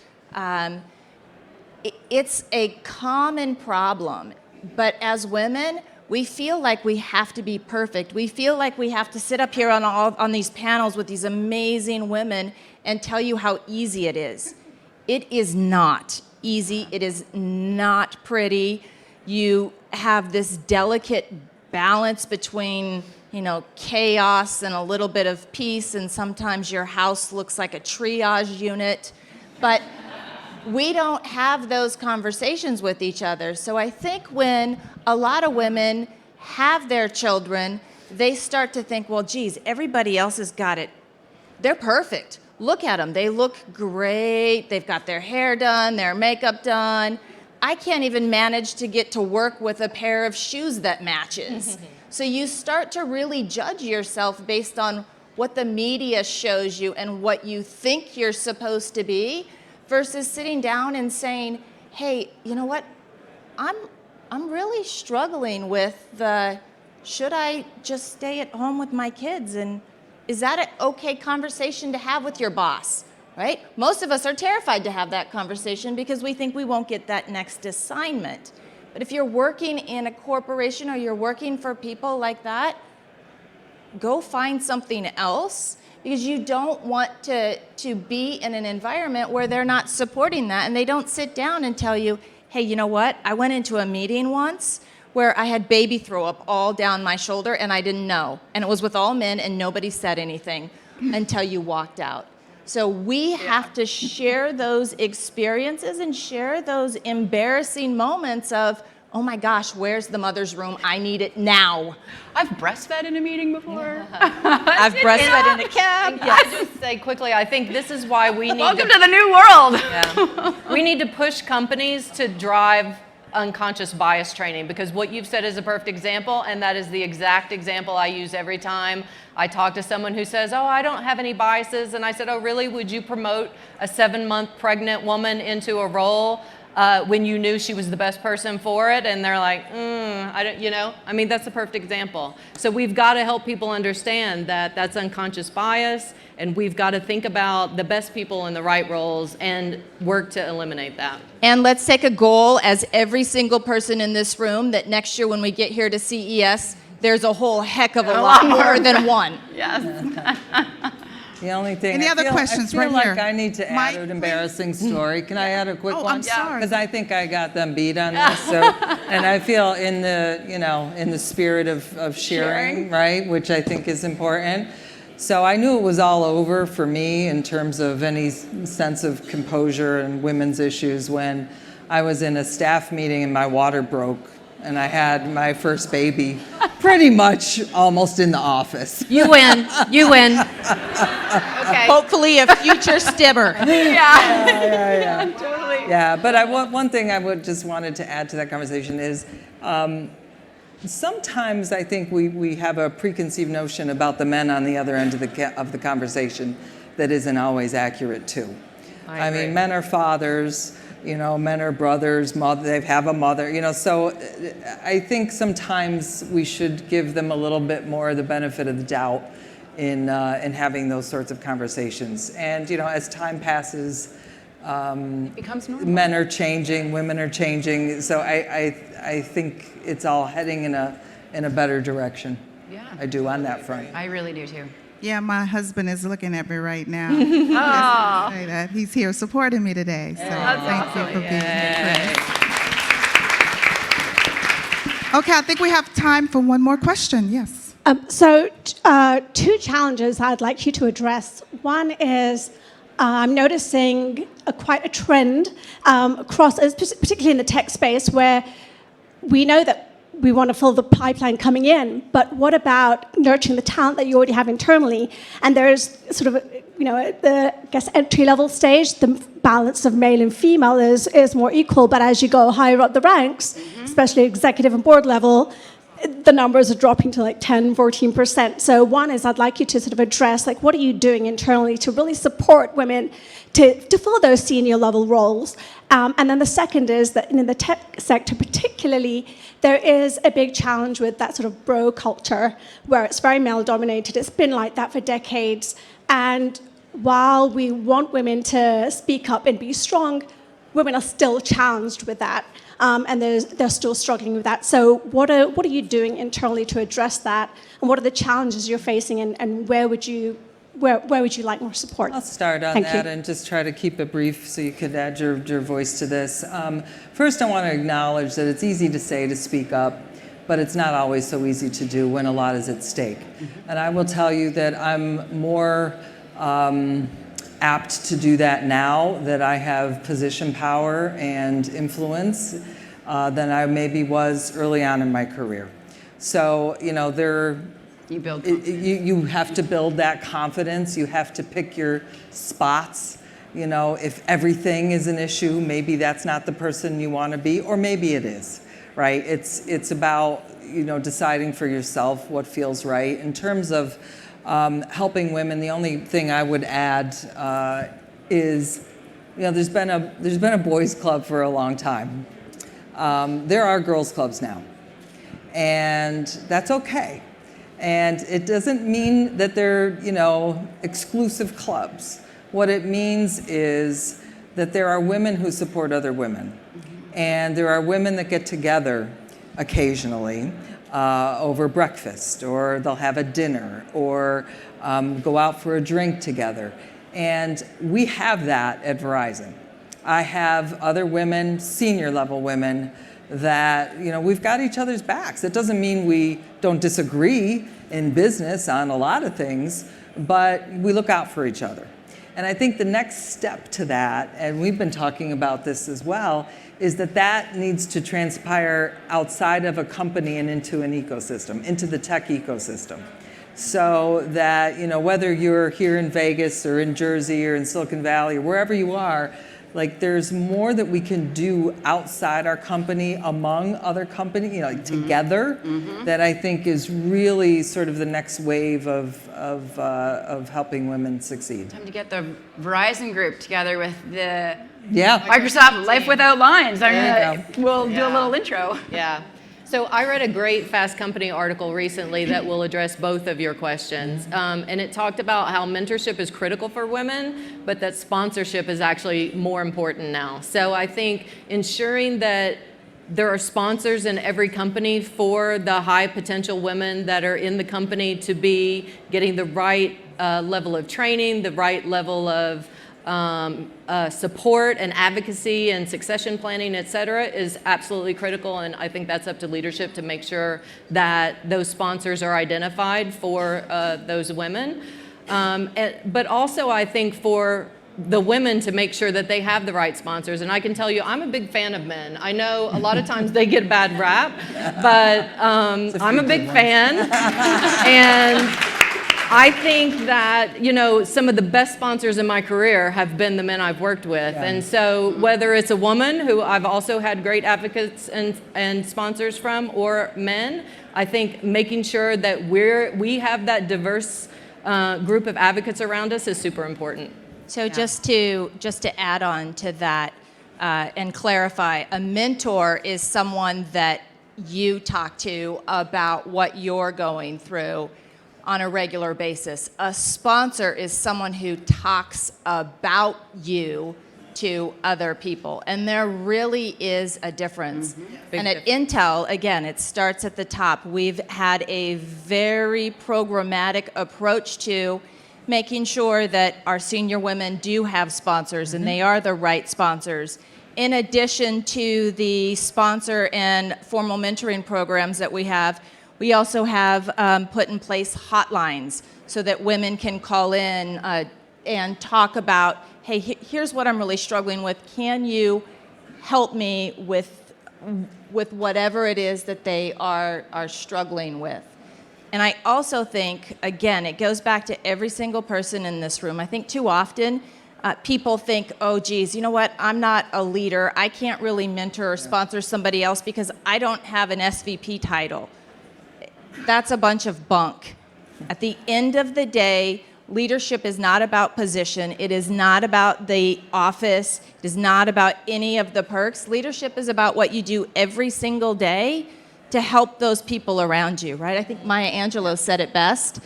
[SPEAKER 7] It's a common problem, but as women, we feel like we have to be perfect. We feel like we have to sit up here on these panels with these amazing women and tell you how easy it is. It is not easy. It is not pretty. You have this delicate balance between, chaos and a little bit of peace, and sometimes your house looks like a triage unit. But we don't have those conversations with each other. So I think when a lot of women have their children, they start to think, well, geez, everybody else has got it. They're perfect. Look at them. They look great. They've got their hair done, their makeup done. I can't even manage to get to work with a pair of shoes that matches. So you start to really judge yourself based on what the media shows you and what you think you're supposed to be, versus sitting down and saying, hey, you know what? I'm really struggling with should I just stay at home with my kids? And is that an okay conversation to have with your boss, right? Most of us are terrified to have that conversation because we think we won't get that next assignment. But if you're working in a corporation or you're working for people like that, go find something else, because you don't want to be in an environment where they're not supporting that, and they don't sit down and tell you, hey, you know what? I went into a meeting once where I had baby throw up all down my shoulder and I didn't know. And it was with all men and nobody said anything until you walked out. So we have to share those experiences and share those embarrassing moments of, oh my gosh, where's the mother's room? I need it now.
[SPEAKER 2] I've breastfed in a meeting before.
[SPEAKER 7] I've breastfed in a cab.
[SPEAKER 5] I just say quickly, I think this is why we need
[SPEAKER 2] Welcome to the new world.
[SPEAKER 5] Yeah. We need to push companies to drive unconscious bias training, because what you've said is a perfect example, and that is the exact example I use every time I talk to someone who says, oh, I don't have any biases. And I said, oh, really? Would you promote a 7-month pregnant woman into a role when you knew she was the best person for it? And they're like, I don't, I mean, that's a perfect example. So we've got to help people understand that that's unconscious bias, and we've got to think about the best people in the right roles and work to eliminate that.
[SPEAKER 7] And let's take a goal as every single person in this room that next year when we get here to CES, there's a whole heck of a lot more than one.
[SPEAKER 2] Yes.
[SPEAKER 6] The only thing
[SPEAKER 3] Any other questions
[SPEAKER 6] I feel
[SPEAKER 3] right
[SPEAKER 6] like
[SPEAKER 3] here?
[SPEAKER 6] I need to add
[SPEAKER 3] Mike,
[SPEAKER 6] an embarrassing story. Can I add a quick one?
[SPEAKER 3] I'm sorry.
[SPEAKER 6] Because I think I got them beat on this. So, and I feel in the spirit of sharing, right, which I think is important. So I knew it was all over for me in terms of any sense of composure and women's issues when I was in a staff meeting and my water broke. And I had my first baby pretty much almost in the office.
[SPEAKER 7] You win. You win.
[SPEAKER 2] Okay.
[SPEAKER 7] Hopefully a future stibber.
[SPEAKER 2] Yeah. Totally.
[SPEAKER 6] Yeah, but one thing I would just wanted to add to that conversation is sometimes I think we have a preconceived notion about the men on the other end of the conversation that isn't always accurate too. I mean, men are fathers. Men are brothers, they have a mother, so I think sometimes we should give them a little bit more the benefit of the doubt in having those sorts of conversations. And, as time passes,
[SPEAKER 2] Becomes normal.
[SPEAKER 6] men are changing, women are changing, so I think it's all heading in a better direction.
[SPEAKER 2] Yeah.
[SPEAKER 6] I do on that front.
[SPEAKER 2] I really do too.
[SPEAKER 3] Yeah, my husband is looking at me right now. Just to say that. He's here supporting me today. So thank you for being here, Chris. Okay, I think we have time for one more question. Yes.
[SPEAKER 10] Two challenges I'd like you to address. One is I'm noticing quite a trend across, particularly in the tech space, where we know that we want to fill the pipeline coming in, but what about nurturing the talent that you already have internally? And there's sort of, at the, I guess, entry-level stage, the balance of male and female is more equal, but as you go higher up the ranks, especially executive and board level, the numbers are dropping to like 10, 14%. So one is I'd like you to sort of address, like, what are you doing internally to really support women to fill those senior level roles? And then the second is that in the tech sector particularly, there is a big challenge with that sort of bro culture where it's very male dominated. It's been like that for decades. And while we want women to speak up and be strong, women are still challenged with that. And they're still struggling with that. So what are you doing internally to address that? And what are the challenges you're facing? And where would you like more support?
[SPEAKER 6] I'll start on that and just try to keep it brief so you could add your voice to this. First, I want to acknowledge that it's easy to say to speak up, but it's not always so easy to do when a lot is at stake. And I will tell you that I'm more apt to do that now that I have position power and influence than I maybe was early on in my career. So, you have to build that confidence. You have to pick your spots. If everything is an issue, maybe that's not the person you want to be, or maybe it is, right? It's about, deciding for yourself what feels right. In terms of helping women, the only thing I would add is, there's been a boys' club for a long time. There are girls' clubs now, and that's okay. And it doesn't mean that they're, exclusive clubs. What it means is that there are women who support other women, and there are women that get together occasionally over breakfast, or they'll have a dinner, or go out for a drink together. And we have that at Verizon. I have other women, senior level women, that we've got each other's backs. It doesn't mean we don't disagree in business on a lot of things, but we look out for each other. And I think the next step to that, and we've been talking about this as well, is that needs to transpire outside of a company and into an ecosystem, into the tech ecosystem. So that, whether you're here in Vegas or in Jersey or in Silicon Valley or wherever you are, like, there's more that we can do outside our company, among other companies, together, that I think is really sort of the next wave of helping women succeed.
[SPEAKER 2] Time to get the Verizon group together with the Microsoft Life Without Lines. We'll do a little intro.
[SPEAKER 5] Yeah. So I read a great Fast Company article recently that will address both of your questions. And it talked about how mentorship is critical for women, but that sponsorship is actually more important now. So I think ensuring that there are sponsors in every company for the high potential women that are in the company to be getting the right level of training, the right level of support and advocacy and succession planning, et cetera, is absolutely critical. And I think that's up to leadership to make sure that those sponsors are identified for those women. But also, I think for the women to make sure that they have the right sponsors. And I can tell you, I'm a big fan of men. I know a lot of times they get a bad rap, but I'm a big fan. And I think that, some of the best sponsors in my career have been the men I've worked with. Yeah. And so whether it's a woman who I've also had great advocates and sponsors from, or men, I think making sure that we have that diverse group of advocates around us is super important.
[SPEAKER 7] So just to add on to that and clarify, a mentor is someone that you talk to about what you're going through on a regular basis. A sponsor is someone who talks about you to other people. And there really is a difference. And at Intel, again, it starts at the top. We've had a very programmatic approach to making sure that our senior women do have sponsors and they are the right sponsors. In addition to the sponsor and formal mentoring programs that we have,
[SPEAKER 4] We also have put in place hotlines so that women can call in and talk about, hey, here's what I'm really struggling with. Can you help me with whatever it is that they are struggling with? And I also think, again, it goes back to every single person in this room. I think too often people think, oh, geez, you know what? I'm not a leader. I can't really mentor or sponsor somebody else because I don't have an SVP title. That's a bunch of bunk. At the end of the day, leadership is not about position. It is not about the office. It is not about any of the perks. Leadership is about what you do every single day to help those people around you, right? I think Maya Angelou said it best.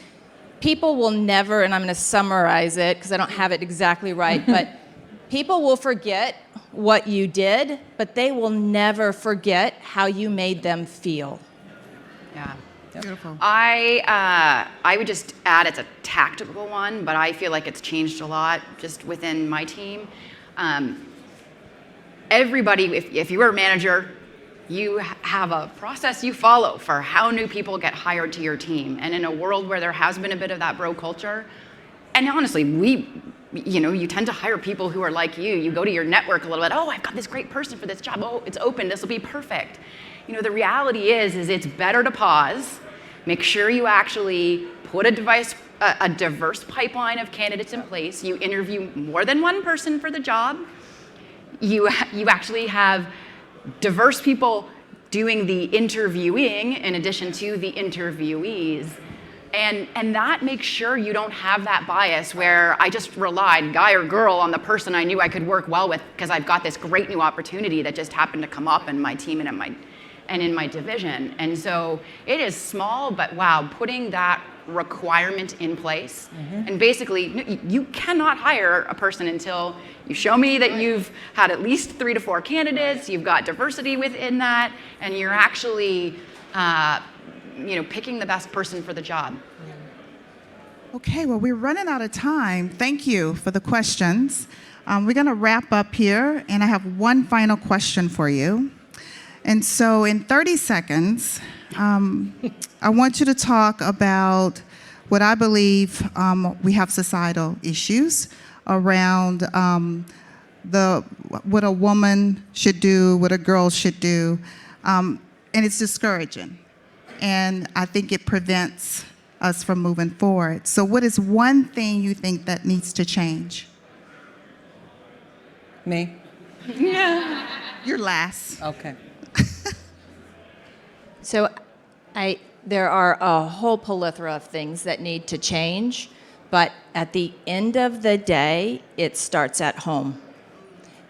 [SPEAKER 4] People will never, and I'm going to summarize it because I don't have it exactly right, but people will forget what you did, but they will never forget how you made them feel.
[SPEAKER 2] Yeah.
[SPEAKER 3] Beautiful.
[SPEAKER 2] I would just add, it's a tactical one, but I feel like it's changed a lot just within my team. Everybody, if you were a manager, you have a process you follow for how new people get hired to your team. And in a world where there has been a bit of that bro culture, and honestly, you tend to hire people who are like you. You go to your network a little bit, oh, I've got this great person for this job. Oh, it's open, this will be perfect. The reality is it's better to pause, make sure you actually put a diverse pipeline of candidates in place. You interview more than one person for the job. You actually have diverse people doing the interviewing in addition to the interviewees. And that makes sure you don't have that bias where I just relied, guy or girl, on the person I knew I could work well with because I've got this great new opportunity that just happened to come up in my team and in my division. And so it is small, but wow, putting that requirement in place. And basically, you cannot hire a person until you show me that you've had at least 3 to 4 candidates, you've got diversity within that, and you're actually picking the best person for the job.
[SPEAKER 3] Okay, well, we're running out of time. Thank you for the questions. We're going to wrap up here, and I have one final question for you. And so in 30 seconds, I want you to talk about what I believe we have societal issues around what a woman should do, what a girl should do, and it's discouraging. And I think it prevents us from moving forward. So what is one thing you think that needs to change?
[SPEAKER 6] Me?
[SPEAKER 3] You're last.
[SPEAKER 6] Okay.
[SPEAKER 4] So there are a whole plethora of things that need to change, but at the end of the day, it starts at home.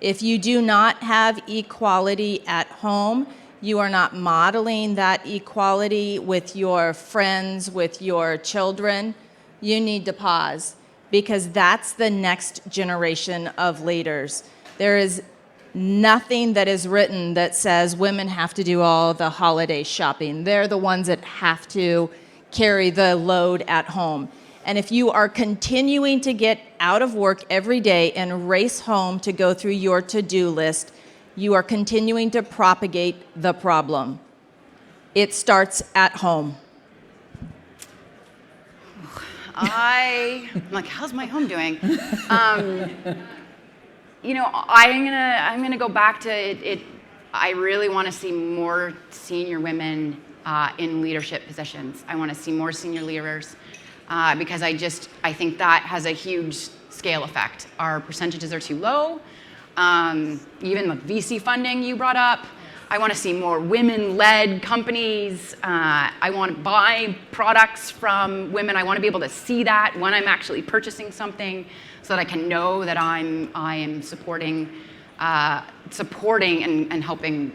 [SPEAKER 4] If you do not have equality at home, you are not modeling that equality with your friends, with your children, you need to pause because that's the next generation of leaders. There is nothing that is written that says women have to do all the holiday shopping. They're the ones that have to carry the load at home. And if you are continuing to get out of work every day and race home to go through your to-do list, you are continuing to propagate the problem. It starts at home.
[SPEAKER 2] I'm like, how's my home doing? I'm gonna go back to it. I really want to see more senior women in leadership positions. I want to see more senior leaders because I think that has a huge scale effect. Our percentages are too low. Even the VC funding you brought up. I want to see more women-led companies. I want to buy products from women. I want to be able to see that when I'm actually purchasing something, so that I can know that I am supporting and helping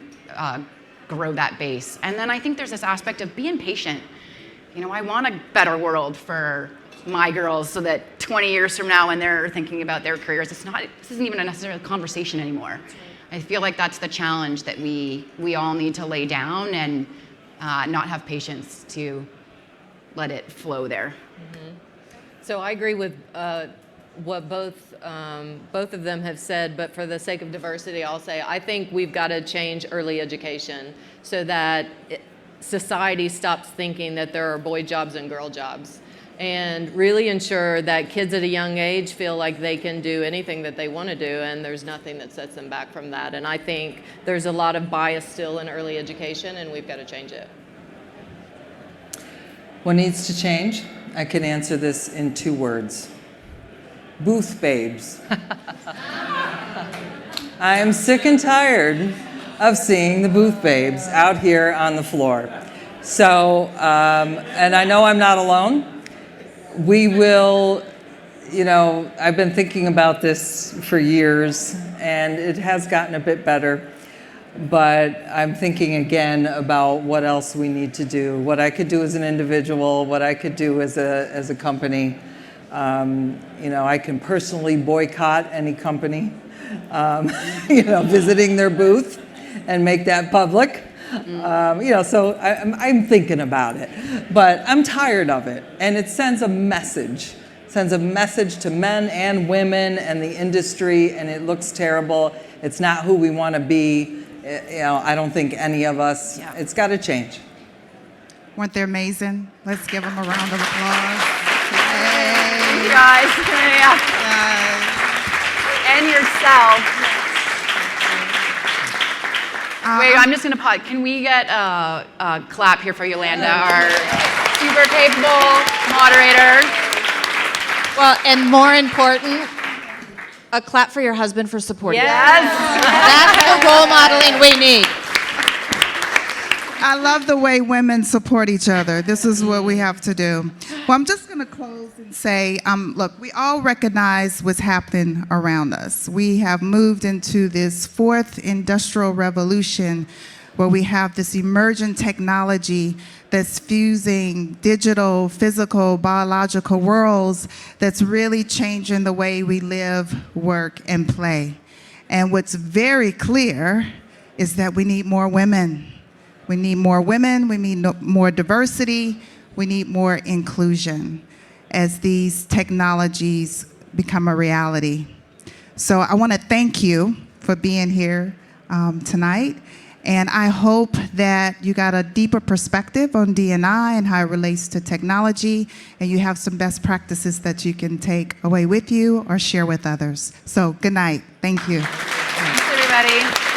[SPEAKER 2] grow that base. And then I think there's this aspect of being patient. I want a better world for my girls, so that 20 years from now, when they're thinking about their careers, this isn't even a necessary conversation anymore. I feel like that's the challenge that we all need to lay down and not have patience to let it flow there.
[SPEAKER 5] Mm-hmm. So I agree with what both of them have said, but for the sake of diversity, I'll say I think we've got to change early education so that society stops thinking that there are boy jobs and girl jobs, and really ensure that kids at a young age feel like they can do anything that they want to do, and there's nothing that sets them back from that. And I think there's a lot of bias still in early education, and we've got to change it.
[SPEAKER 6] What needs to change? I can answer this in 2 words. Booth babes. I am sick and tired of seeing the booth babes out here on the floor. So, and I know I'm not alone. We will, I've been thinking about this for years, and it has gotten a bit better. But I'm thinking again about what else we need to do, what I could do as an individual, what I could do as a company. I can personally boycott any company, visiting their booth and make that public. So I'm thinking about it, but I'm tired of it, and it sends a message. Sends a message to men and women and the industry, and it looks terrible. It's not who we want to be. I don't think any of us. Yeah. It's got to change.
[SPEAKER 3] Weren't they amazing? Let's give them a round of applause.
[SPEAKER 2] Thank you guys. And yourself. Wait, I'm just going to pause. Can we get a clap here for Yolanda, our super capable moderator?
[SPEAKER 7] Well, and more important, a clap for your husband for supporting you.
[SPEAKER 2] Yes.
[SPEAKER 7] That's the role modeling we need.
[SPEAKER 3] I love the way women support each other. This is what we have to do. Well, I'm just going to close and say, look, we all recognize what's happening around us. We have moved into this 4th industrial revolution where we have this emergent technology that's fusing digital, physical, biological worlds that's really changing the way we live, work, and play. And what's very clear is that we need more women. We need more women, we need more diversity, we need more inclusion as these technologies become a reality. So I want to thank you for being here tonight. And I hope that you got a deeper perspective on D&I and how it relates to technology, and you have some best practices that you can take away with you or share with others. So good night. Thank you.
[SPEAKER 2] Thanks, everybody.